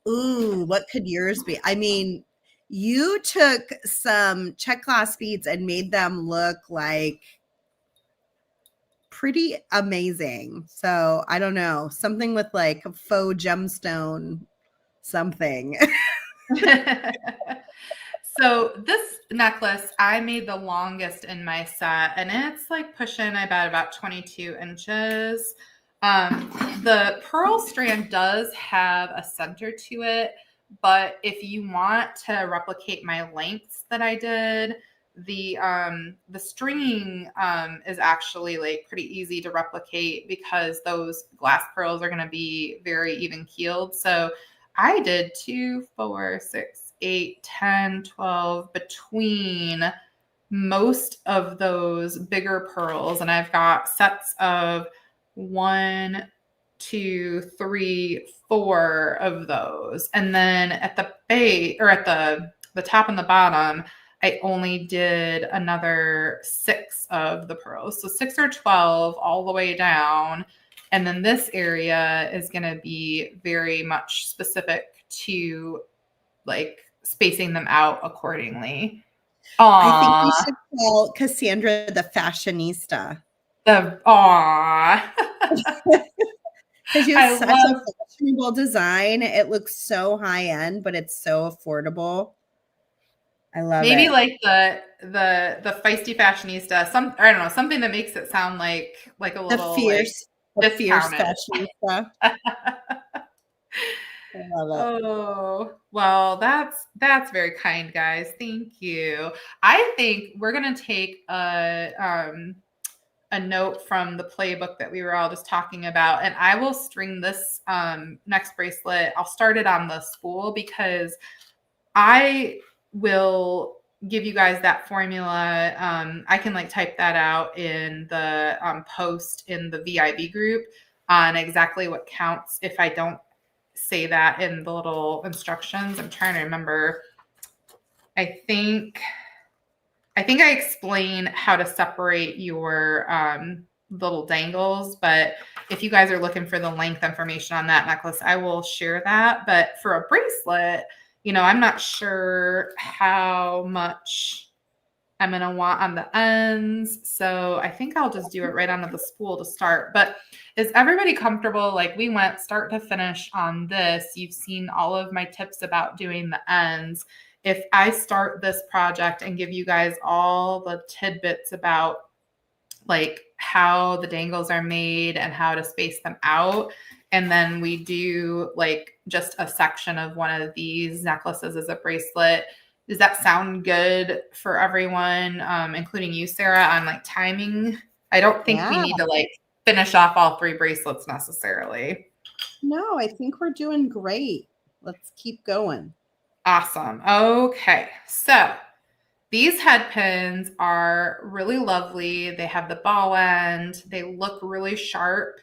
Ooh, what could yours be? I mean, you took some check glass beads and made them look like pretty amazing. So I don't know, something with like a faux gemstone, something.
So this necklace, I made the longest in my set, and it's like pushing about 22 inches. The pearl strand does have a center to it, but if you want to replicate my lengths that I did, the stringing is actually like pretty easy to replicate because those glass pearls are going to be very even keeled. So I did 2, 4, 6, 8, 10, 12 between most of those bigger pearls. And I've got sets of 1, 2, 3, 4 of those. And then at the base or at the top and the bottom, I only did another 6 of the pearls. So 6 or 12 all the way down. And then this area is going to be very much specific to like spacing them out accordingly. Aww.
I think we should call Cassandra the fashionista.
Aww.
Because you have such a fashionable design. It looks so high end, but it's so affordable. I love it.
Maybe like the feisty fashionista, I don't know, something that makes it sound like a little
fierce
fashionista.
I love it.
Oh, well, that's very kind, guys. Thank you. I think we're gonna take a note from the playbook that we were all just talking about, and I will string this next bracelet. I'll start it on the spool because I will give you guys that formula. I can like type that out in the post in the VIB group on exactly what counts if I don't say that in the little instructions. I'm trying to remember. I think I explain how to separate your little dangles, but if you guys are looking for the length information on that necklace, I will share that. But for a bracelet, I'm not sure how much I'm going to want on the ends. So I think I'll just do it right onto the spool to start. But is everybody comfortable? Like we went start to finish on this. You've seen all of my tips about doing the ends. If I start this project and give you guys all the tidbits about like how the dangles are made and how to space them out, and then we do like just a section of one of these necklaces as a bracelet, does that sound good for everyone, including you, Sarah, on like timing? I don't think we need to like finish off all 3 bracelets necessarily.
No, I think we're doing great. Let's keep going.
Awesome. Okay. So these head pins are really lovely. They have the ball end. They look really sharp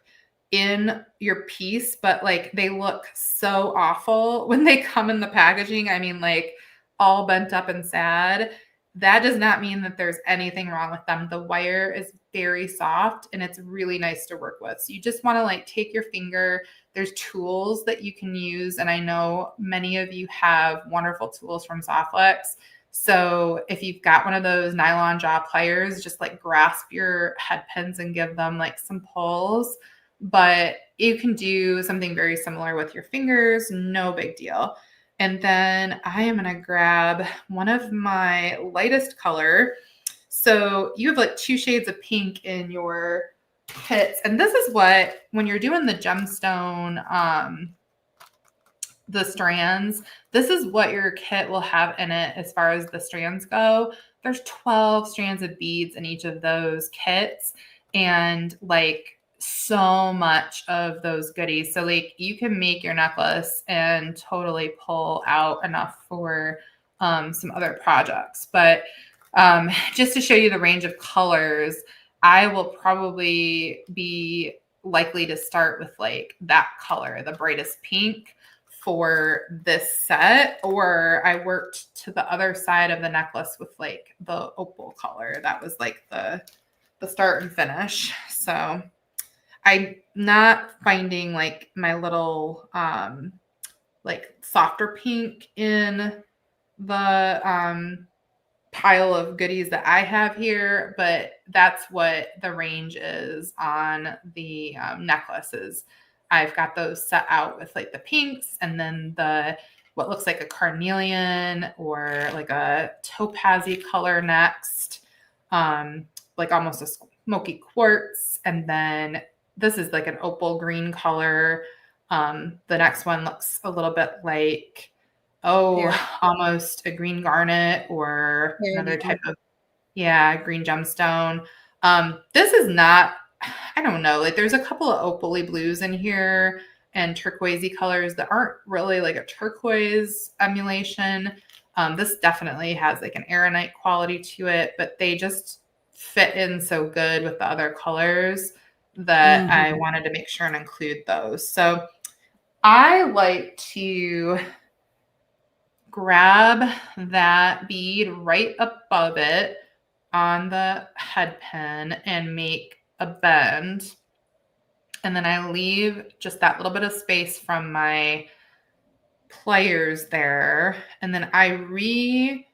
in your piece, but like they look so awful when they come in the packaging. I mean, like all bent up and sad. that does not mean that there's anything wrong with them. The wire is very soft and it's really nice to work with. So you just want to like take your finger. There's tools that you can use. And I know many of you have wonderful tools from Softflex. So if you've got one of those nylon jaw pliers, just like grasp your head pins and give them like some pulls. But you can do something very similar with your fingers, no big deal. And then I am going to grab one of my lightest color. So you have like 2 shades of pink in your kits. And this is what, when you're doing the gemstone, the strands, this is what your kit will have in it as far as the strands go. There's 12 strands of beads in each of those kits. And like, so much of those goodies. So like you can make your necklace and totally pull out enough for some other projects. But just to show you the range of colors, I will probably be likely to start with like that color, the brightest pink for this set, or I worked to the other side of the necklace with like the opal color. That was like the start and finish. So I'm not finding like my little like softer pink in the pile of goodies that I have here, but that's what the range is on the necklaces. I've got those set out with like the pinks and then the what looks like a carnelian or like a topazy color next, like almost a smoky quartz, and then this is like an opal green color. The next one looks a little bit like, almost a green garnet or another type of, green gemstone. This is not, I don't know, like there's a couple of opally blues in here and turquoisey colors that aren't really like a turquoise emulation. This definitely has like an aeronite quality to it, but they just fit in so good with the other colors that I wanted to make sure and include those. So I like to grab that bead right above it on the head pin and make a bend. And then I leave just that little bit of space from my pliers there. And then I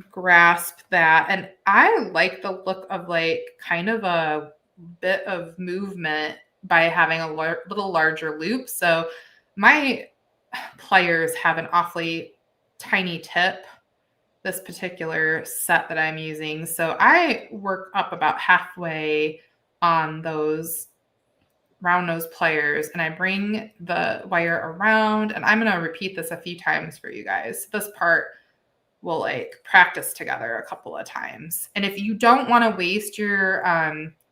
grasp that. And I like the look of like kind of a bit of movement by having a little larger loop. So my pliers have an awfully tiny tip, this particular set that I'm using. So I work up about halfway on those round nose pliers and I bring the wire around, and I'm going to repeat this a few times for you guys. This part we'll like practice together a couple of times. And if you don't want to waste your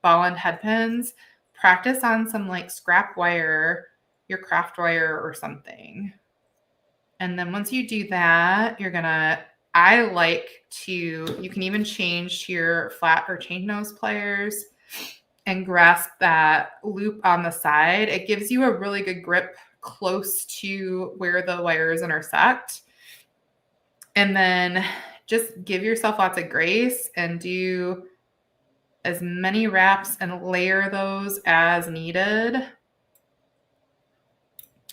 ball and head pins, practice on some like scrap wire, your craft wire or something. And then once you do that, you're gonna, I like to, you can even change to your flat or chain nose pliers and grasp that loop on the side. It gives you a really good grip close to where the wires intersect. And then just give yourself lots of grace and do as many wraps and layer those as needed.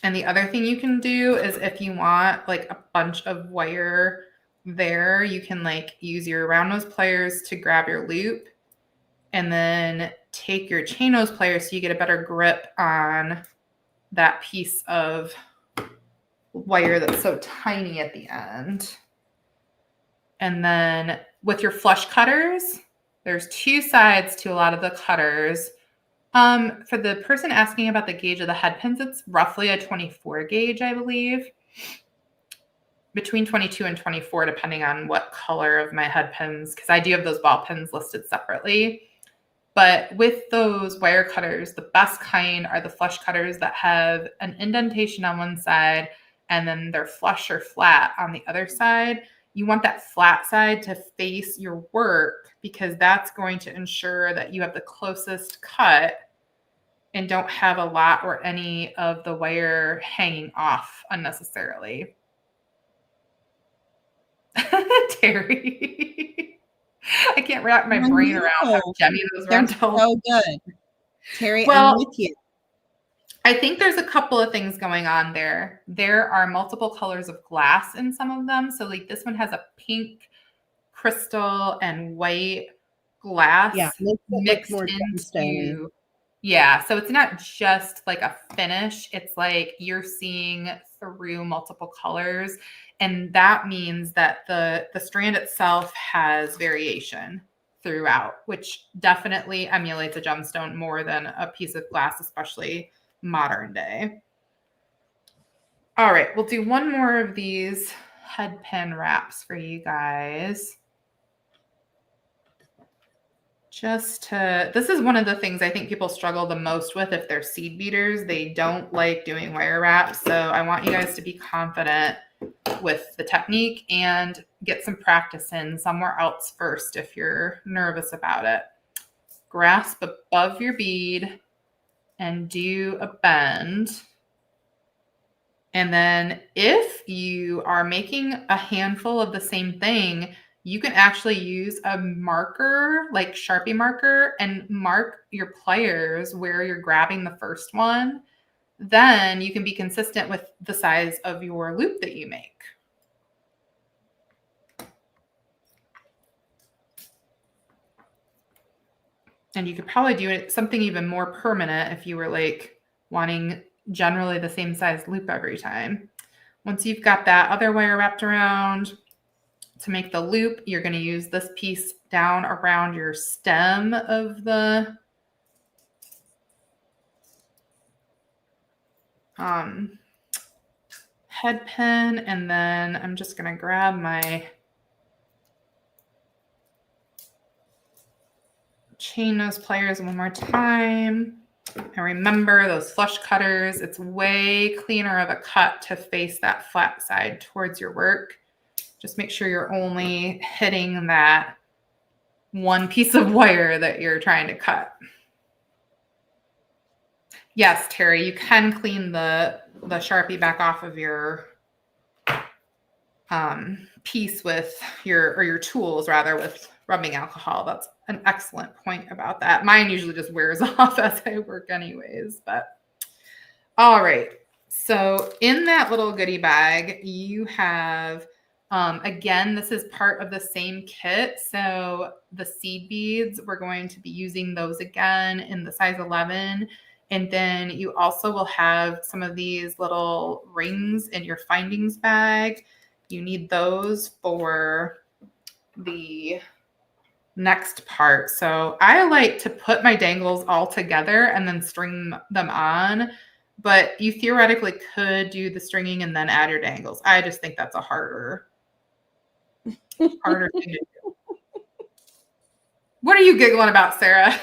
And the other thing you can do is if you want like a bunch of wire there, you can like use your round nose pliers to grab your loop and then take your chain nose pliers so you get a better grip on that piece of wire that's so tiny at the end. And then with your flush cutters, there's 2 sides to a lot of the cutters. For the person asking about the gauge of the head pins, it's roughly a 24 gauge, I believe. Between 22 and 24, depending on what color of my head pins, because I do have those ball pins listed separately. But with those wire cutters, the best kind are the flush cutters that have an indentation on one side and then they're flush or flat on the other side. You want that flat side to face your work because that's going to ensure that you have the closest cut and don't have a lot or any of the wire hanging off unnecessarily. Terry. I can't wrap my
I
brain around how
know.
gemmy those
They're
rentals.
so good. Terry, I'm
Well,
with you.
I think there's a couple of things going on there. There are multiple colors of glass in some of them. So like this one has a pink crystal and white glass
Yeah, makes it look
mixed
more gemstone-y.
into, yeah. So it's not just like a finish. It's like you're seeing through multiple colors. And that means that the strand itself has variation throughout, which definitely emulates a gemstone more than a piece of glass, especially modern day. All right, we'll do one more of these head pin wraps for you guys. This is one of the things I think people struggle the most with if they're seed beaters. They don't like doing wire wraps. So I want you guys to be confident with the technique and get some practice in somewhere else first if you're nervous about it. Grasp above your bead and do a bend. And then if you are making a handful of the same thing, you can actually use a marker, like Sharpie marker, and mark your pliers where you're grabbing the first one. Then you can be consistent with the size of your loop that you make. And you could probably do it something even more permanent if you were like wanting generally the same size loop every time. Once you've got that other wire wrapped around, to make the loop, you're going to use this piece down around your stem of the head pin. And then I'm just going to grab my chain nose pliers one more time. And remember those flush cutters, it's way cleaner of a cut to face that flat side towards your work. Just make sure you're only hitting that one piece of wire that you're trying to cut. Yes, Terry, you can clean the Sharpie back off of your piece with your tools rather with rubbing alcohol. That's an excellent point about that. Mine usually just wears off as I work anyways, but all right. So in that little goodie bag, you have, again, this is part of the same kit. So the seed beads, we're going to be using those again in the size 11. And then you also will have some of these little rings in your findings bag. You need those for the next part. So I like to put my dangles all together and then string them on. But you theoretically could do the stringing and then add your dangles. I just think that's a harder thing to do. What are you giggling about, Sarah?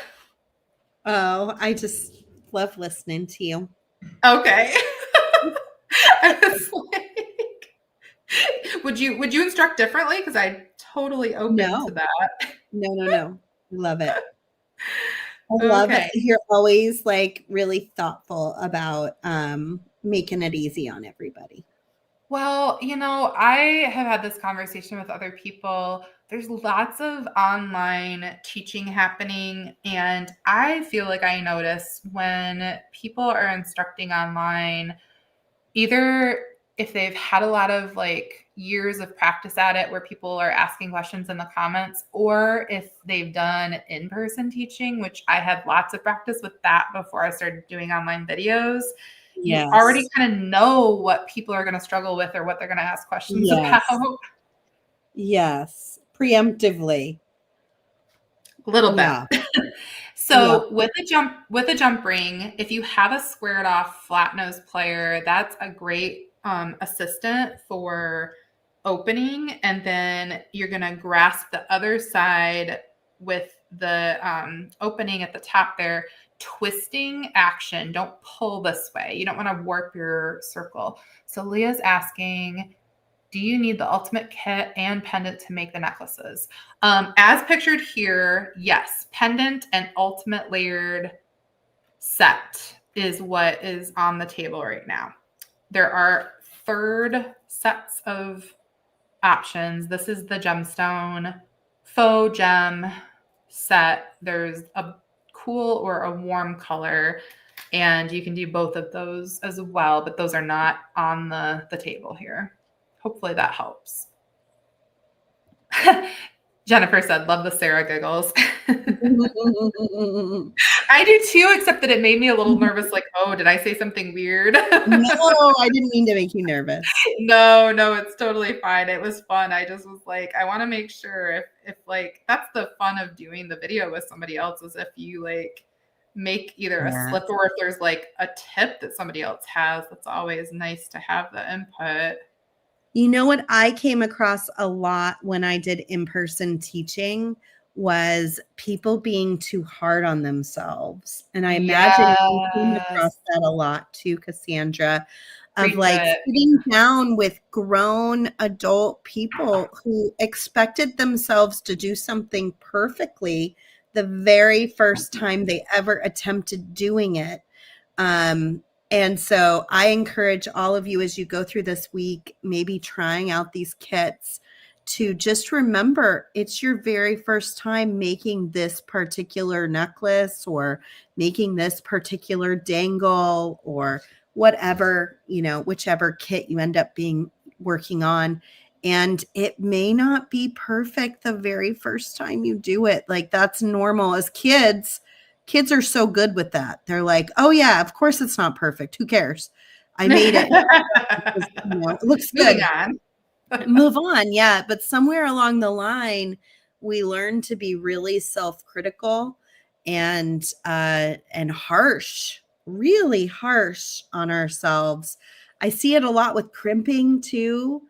Oh, I just love listening to you.
Okay. I was like, would you instruct differently? Because I totally open to that.
No. Love it. I love it.
Okay.
You're always like really thoughtful about making it easy on everybody.
Well, I have had this conversation with other people. There's lots of online teaching happening, and I feel like I notice when people are instructing online, either if they've had a lot of like years of practice at it where people are asking questions in the comments, or if they've done in-person teaching, which I had lots of practice with that before I started doing online videos. You already kind of know what people are going to struggle with or what they're going to ask questions about.
Yes. Preemptively.
A little bit.
Yeah.
So with a jump ring, if you have a squared off flat nose plier, that's a great assistant for opening. And then you're going to grasp the other side with the opening at the top there. Twisting action. Don't pull this way. You don't want to warp your circle. So Leah's asking, do you need the ultimate kit and pendant to make the necklaces? As pictured here, yes, pendant and ultimate layered set is what is on the table right now. There are third sets of options. This is the gemstone faux gem set. There's a cool or a warm color, and you can do both of those as well, but those are not on the table here. Hopefully that helps. Jennifer said, love the Sarah giggles. I do too, except that it made me a little nervous, like, oh, did I say something weird?
No, I didn't mean to make you nervous.
No, it's totally fine. It was fun. I just was like, I want to make sure if like, that's the fun of doing the video with somebody else, is if you like make either a slip or if there's like a tip that somebody else has, that's always nice to have the input.
You know what I came across a lot when I did in-person teaching was people being too hard on themselves. And I imagine you came across that a lot too, Cassandra, of like sitting down with grown adult people who expected themselves to do something perfectly the very first time they ever attempted doing it. And so I encourage all of you as you go through this week, maybe trying out these kits, to just remember it's your very first time making this particular necklace or making this particular dangle or whatever, whichever kit you end up working on. And it may not be perfect the very first time you do it. Like, that's normal. As kids are so good with that. They're like, oh yeah, of course it's not perfect. Who cares? I made it. Because, it looks good. Move on. Yeah. But somewhere along the line, we learn to be really self-critical and harsh, really harsh on ourselves. I see it a lot with crimping too.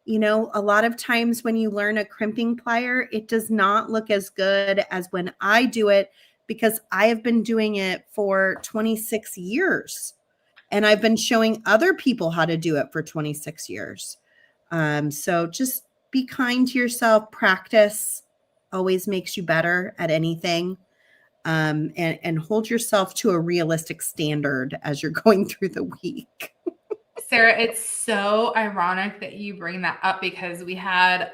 A lot of times when you learn a crimping plier, it does not look as good as when I do it, because I have been doing it for 26 years and I've been showing other people how to do it for 26 years. So just be kind to yourself. Practice always makes you better at anything. And hold yourself to a realistic standard as you're going through the week.
Sarah, it's so ironic that you bring that up, because we had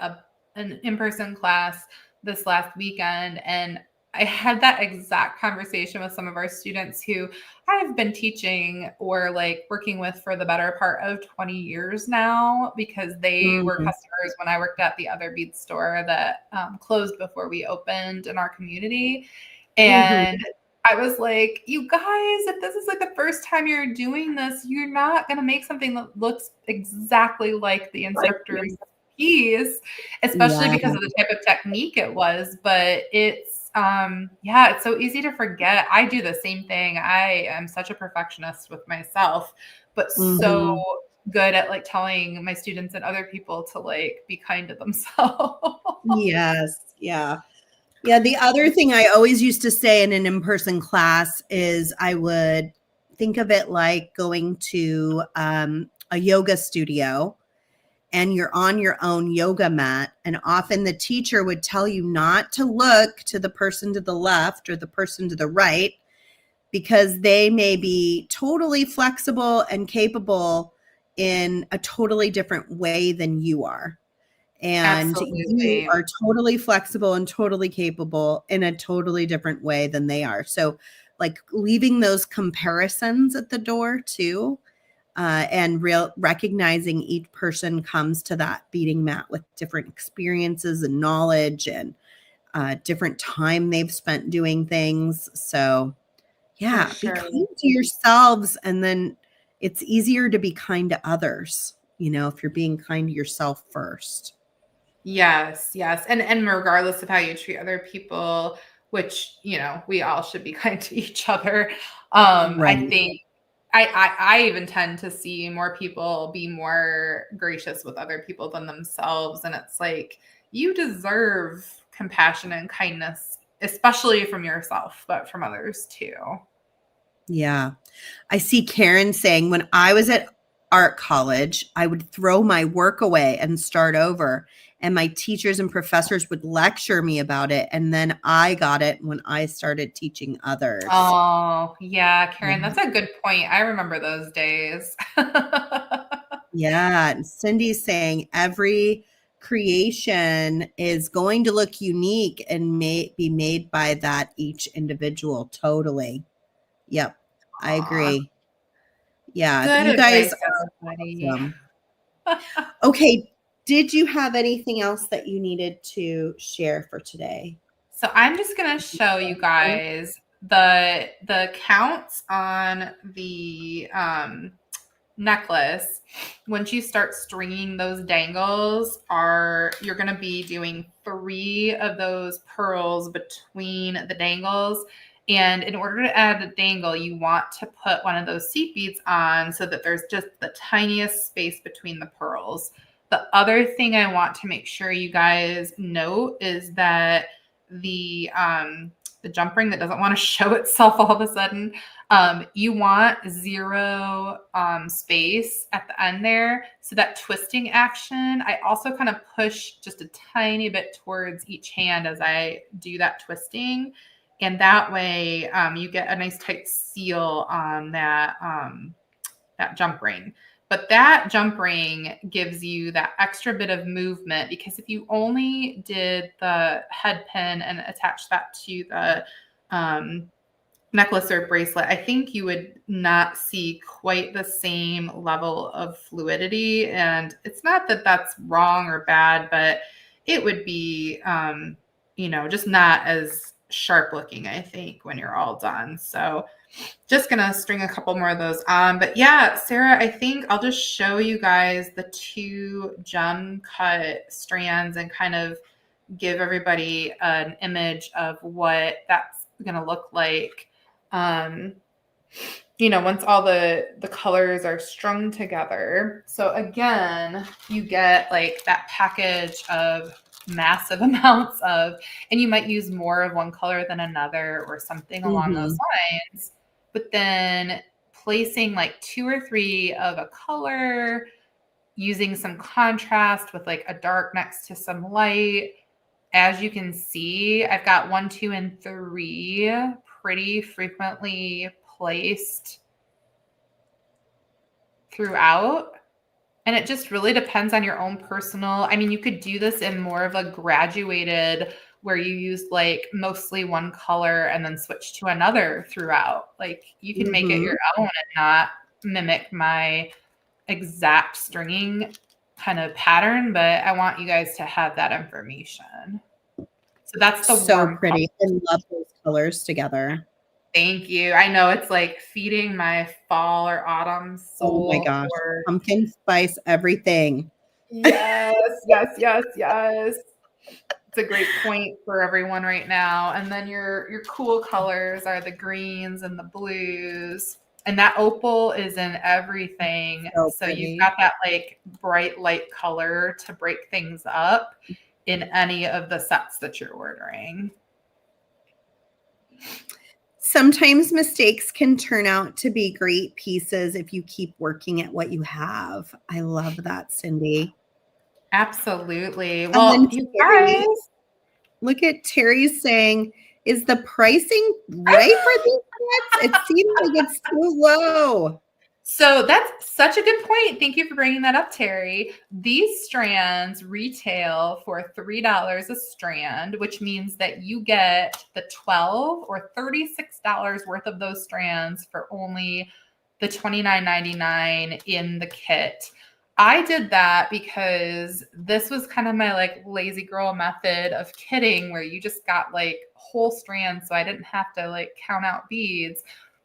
an in-person class this last weekend, and I had that exact conversation with some of our students who I've been teaching or like working with for the better part of 20 years now, because they were customers when I worked at the other bead store that closed before we opened in our community. And I was like, you guys, if this is like the first time you're doing this, you're not going to make something that looks exactly like the instructor's piece, especially because of the type of technique it was. But it's so easy to forget. I do the same thing. I am such a perfectionist with myself, but so good at like telling my students and other people to like be kind to themselves.
Yes. Yeah. Yeah. The other thing I always used to say in an in-person class is I would think of it like going to a yoga studio, and you're on your own yoga mat. And often the teacher would tell you not to look to the person to the left or the person to the right, because they may be totally flexible and capable in a totally different way than you are. And you are totally flexible and totally capable in a totally different way than they are. So like leaving those comparisons at the door too. And recognizing each person comes to that beading mat with different experiences and knowledge and different time they've spent doing things. So yeah, be kind to yourselves, and then it's easier to be kind to others, if you're being kind to yourself first.
Yes. And regardless of how you treat other people, which, we all should be kind to each other. I think I even tend to see more people be more gracious with other people than themselves. And it's like, you deserve compassion and kindness, especially from yourself, but from others too.
Yeah. I see Karen saying, when I was at art college, I would throw my work away and start over. And my teachers and professors would lecture me about it. And then I got it when I started teaching others.
Oh, yeah, Karen, that's a good point. I remember those days.
Yeah. And Cindy's saying every creation is going to look unique and may be made by that each individual. Totally. Yep. I agree. Yeah.
Good
You guys
advice,
are
everybody.
awesome. Okay. Did you have anything else that you needed to share for today?
So I'm just going to show you guys the counts on the necklace. Once you start stringing those dangles, you're going to be doing 3 of those pearls between the dangles. And in order to add a dangle, you want to put one of those seed beads on so that there's just the tiniest space between the pearls. The other thing I want to make sure you guys note is that the jump ring that doesn't want to show itself all of a sudden, you want 0 space at the end there. So that twisting action, I also kind of push just a tiny bit towards each hand as I do that twisting. And that way you get a nice tight seal on that jump ring. But that jump ring gives you that extra bit of movement, because if you only did the head pin and attach that to the necklace or bracelet, I think you would not see quite the same level of fluidity. And it's not that that's wrong or bad, but it would be, just not as sharp looking, I think, when you're all done. So just gonna string a couple more of those on. But yeah, Sarah, I think I'll just show you guys the 2 gem cut strands and kind of give everybody an image of what that's gonna look like. Once all the colors are strung together. So again, you get like that package of massive amounts of, and you might use more of one color than another or something along those lines. But then placing like 2 or 3 of a color, using some contrast with like a dark next to some light. As you can see, I've got 1, 2, and 3 pretty frequently placed throughout. And it just really depends on your own personal. I mean, you could do this in more of a graduated where you use like mostly one color and then switch to another throughout. Like you can make it your own and not mimic my exact stringing kind of pattern, but I want you guys to have that information. So that's the
so
warm
pretty.
color.
I love those colors together.
Thank you. I know it's like feeding my fall or autumn soul.
Oh my gosh. Pumpkin spice everything.
Yes, yes, yes, yes. It's a great point for everyone right now. And then your cool colors are the greens and the blues. And that opal is in everything. So you've got that like bright light color to break things up in any of the sets that you're ordering.
Sometimes mistakes can turn out to be great pieces if you keep working at what you have. I love that, Cindy.
Absolutely. Well, you guys,
look at Terry's saying, is the pricing right for these sets? It seems like it's too low.
So that's such a good point. Thank you for bringing that up, Terry. These strands retail for $3 a strand, which means that you get the $12 or $36 worth of those strands for only the $29.99 in the kit. I did that because this was kind of my like lazy girl method of kitting where you just got like whole strands. So I didn't have to like count out beads.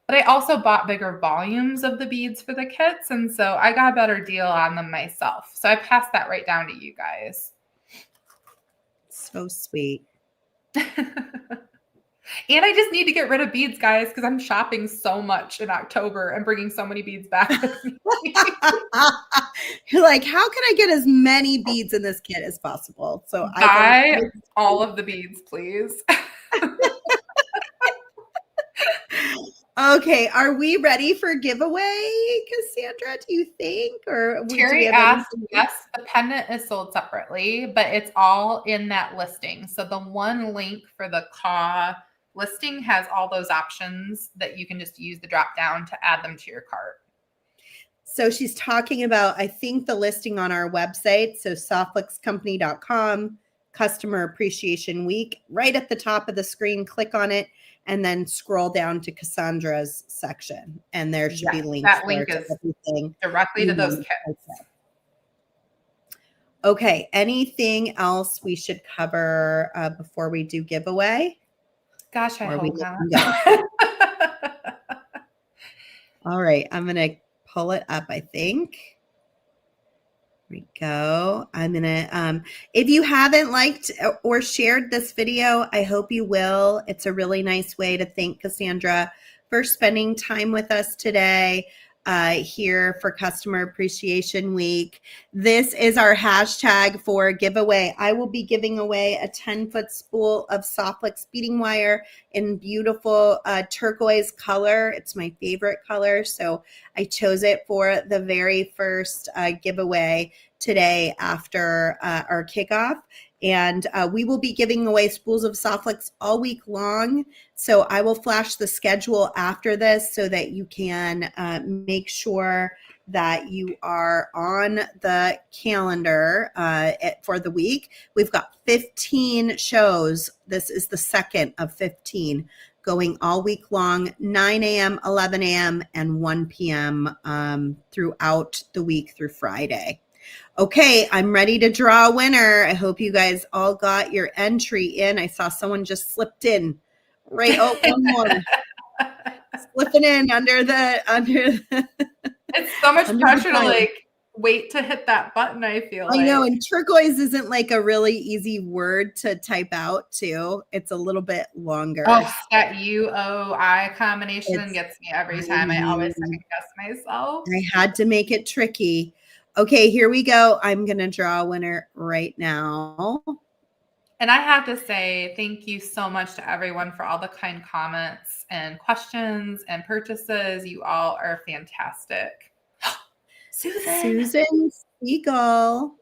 But I also bought bigger volumes of the beads for the kits, and so I got a better deal on them myself. So I passed that right down to you guys.
So sweet.
And I just need to get rid of beads, guys, because I'm shopping so much in October and bringing so many beads back with me.
You're like, how can I get as many beads in this kit as possible? So
buy all of the beads, please.
Okay, are we ready for giveaway, Cassandra? Do you think, or
Terry asked? Yes, the pendant is sold separately, but it's all in that listing. So the one link for the CAW listing has all those options that you can just use the drop down to add them to your cart.
So she's talking about, I think, the listing on our website. So softflexcompany.com, Customer Appreciation Week. Right at the top of the screen, click on it, and then scroll down to Cassandra's section. And there should be links
that
there
link
to
is
everything.
directly to those kits.
Okay, anything else we should cover before we do giveaway?
Gosh, I hope
not. All right, I'm going to pull it up, I think. Here we go. I'm going to, if you haven't liked or shared this video, I hope you will. It's a really nice way to thank Cassandra for spending time with us today here for Customer Appreciation Week. This is our hashtag for giveaway. I will be giving away a 10-foot spool of Softflex beading wire in beautiful turquoise color. It's my favorite color, so I chose it for the very first giveaway today after our kickoff. And we will be giving away spools of Softflex all week long. So I will flash the schedule after this so that you can make sure that you are on the calendar for the week. We've got 15 shows. This is the second of 15 going all week long, 9 a.m., 11 a.m., and 1 p.m. Throughout the week through Friday. Okay, I'm ready to draw a winner. I hope you guys all got your entry in. I saw someone just slipped in. Right, oh, one more. Slipping in under the.
It's so much pressure to like wait to hit that button, I feel like.
I know, and turquoise isn't like a really easy word to type out too. It's a little bit longer.
Oh, that UOI combination gets me every time. I always second guess myself.
I had to make it tricky. Okay, here we go. I'm going to draw a winner right now.
And I have to say thank you so much to everyone for all the kind comments and questions and purchases. You all are fantastic.
Susan Siegel.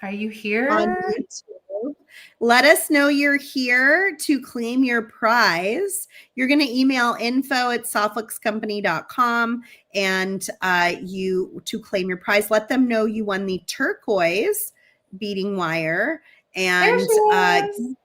Are you here?
On YouTube. Let us know you're here to claim your prize. You're going to email info@softflexcompany.com and to claim your prize. Let them know you won the turquoise beading wire and give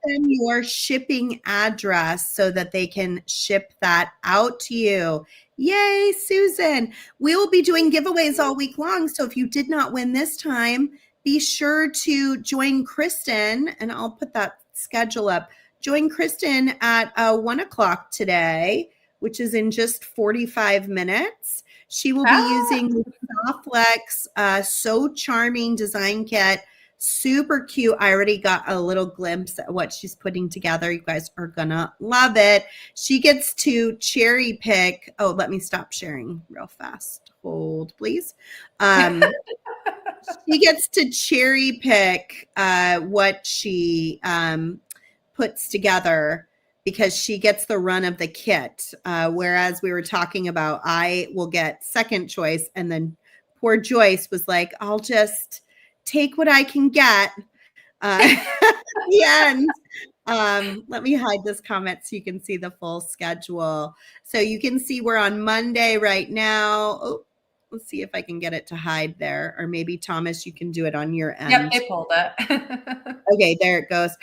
them your shipping address so that they can ship that out to you. Yay, Susan. We will be doing giveaways all week long. So if you did not win this time, be sure to join Kristen, and I'll put that schedule up. Join Kristen at 1 o'clock today, which is in just 45 minutes. She will be using the Softflex So Charming design kit. Super cute. I already got a little glimpse at what she's putting together. You guys are going to love it. She gets to cherry pick. Oh, let me stop sharing real fast. Hold, please. She gets to cherry pick what she puts together because she gets the run of the kit. Whereas we were talking about, I will get second choice. And then poor Joyce was like, I'll just take what I can get at the end. Let me hide this comment so you can see the full schedule. So you can see we're on Monday right now. Oh, let's see if I can get it to hide there. Or maybe, Thomas, you can do it on your end.
Yep, I pulled it.
Okay, there it goes.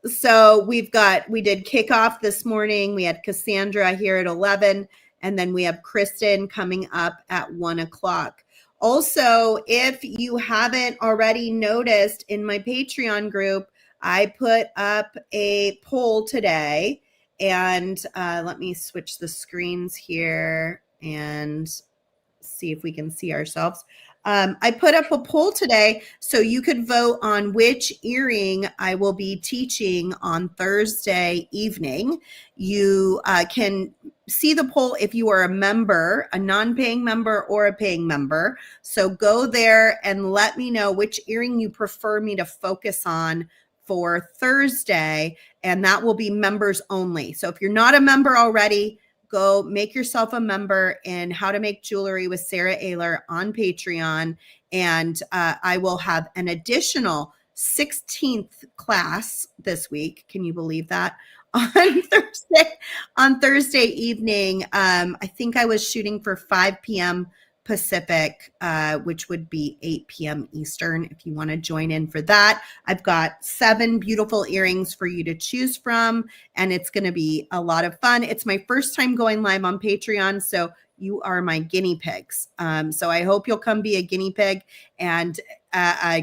So we did kickoff this morning. We had Cassandra here at 11, and then we have Kristen coming up at 1 o'clock. Also, if you haven't already noticed in my Patreon group, I put up a poll today, and let me switch the screens here and see if we can see ourselves. I put up a poll today so you could vote on which earring I will be teaching on Thursday evening. You can see the poll if you are a member, a non-paying member or a paying member. So go there and let me know which earring you prefer me to focus on for Thursday, and that will be members only. So if you're not a member already, go make yourself a member in How to Make Jewelry with Sarah Ayler on Patreon. And I will have an additional 16th class this week. Can you believe that? On Thursday evening. I think I was shooting for 5 p.m. Pacific, which would be 8 p.m. Eastern if you want to join in for that. I've got 7 beautiful earrings for you to choose from, and it's going to be a lot of fun. It's my first time going live on Patreon, so you are my guinea pigs. So I hope you'll come be a guinea pig and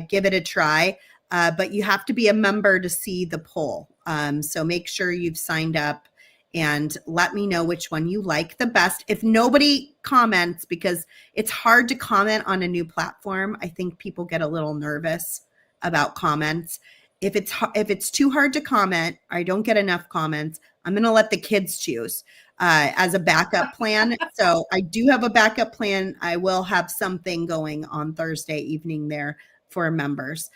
give it a try. But you have to be a member to see the poll. So make sure you've signed up and let me know which one you like the best. If nobody comments, because it's hard to comment on a new platform, I think people get a little nervous about comments. If it's too hard to comment, I don't get enough comments, I'm going to let the kids choose as a backup plan. So I do have a backup plan. I will have something going on Thursday evening there for members.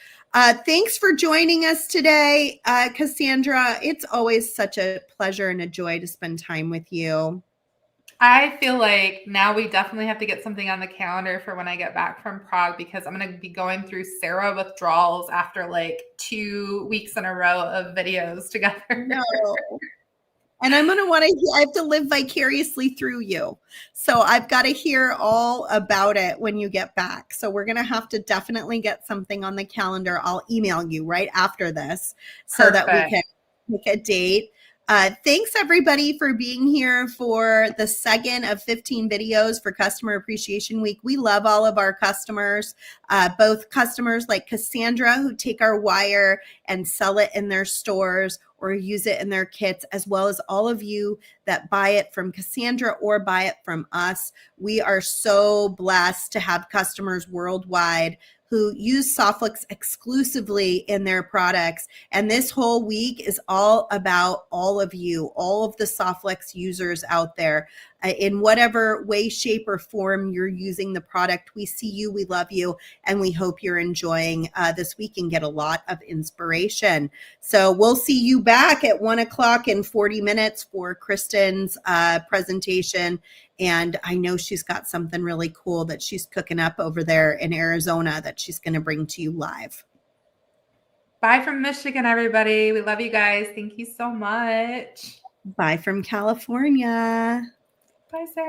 Thanks for joining us today, Cassandra. It's always such a pleasure and a joy to spend time with you.
I feel like now we definitely have to get something on the calendar for when I get back from Prague, because I'm going to be going through Sarah withdrawals after like 2 weeks in a row of videos together.
No. And I'm going to I have to live vicariously through you. So I've got to hear all about it when you get back. So we're going to have to definitely get something on the calendar. I'll email you right after this so that we can pick a date. Thanks everybody for being here for the second of 15 videos for Customer Appreciation Week. We love all of our customers, both customers like Cassandra who take our wire and sell it in their stores or use it in their kits, as well as all of you that buy it from Cassandra or buy it from us. We are so blessed to have customers worldwide who use Softlix exclusively in their products. And this whole week is all about all of you, all of the Softlix users out there. In whatever way, shape, or form you're using the product, we see you, we love you, and we hope you're enjoying this week and get a lot of inspiration. So we'll see you back at 1 o'clock in 40 minutes for Kristen's presentation. And I know she's got something really cool that she's cooking up over there in Arizona that she's going to bring to you live.
Bye from Michigan, everybody. We love you guys. Thank you so much.
Bye from California.
Bye, Sarah.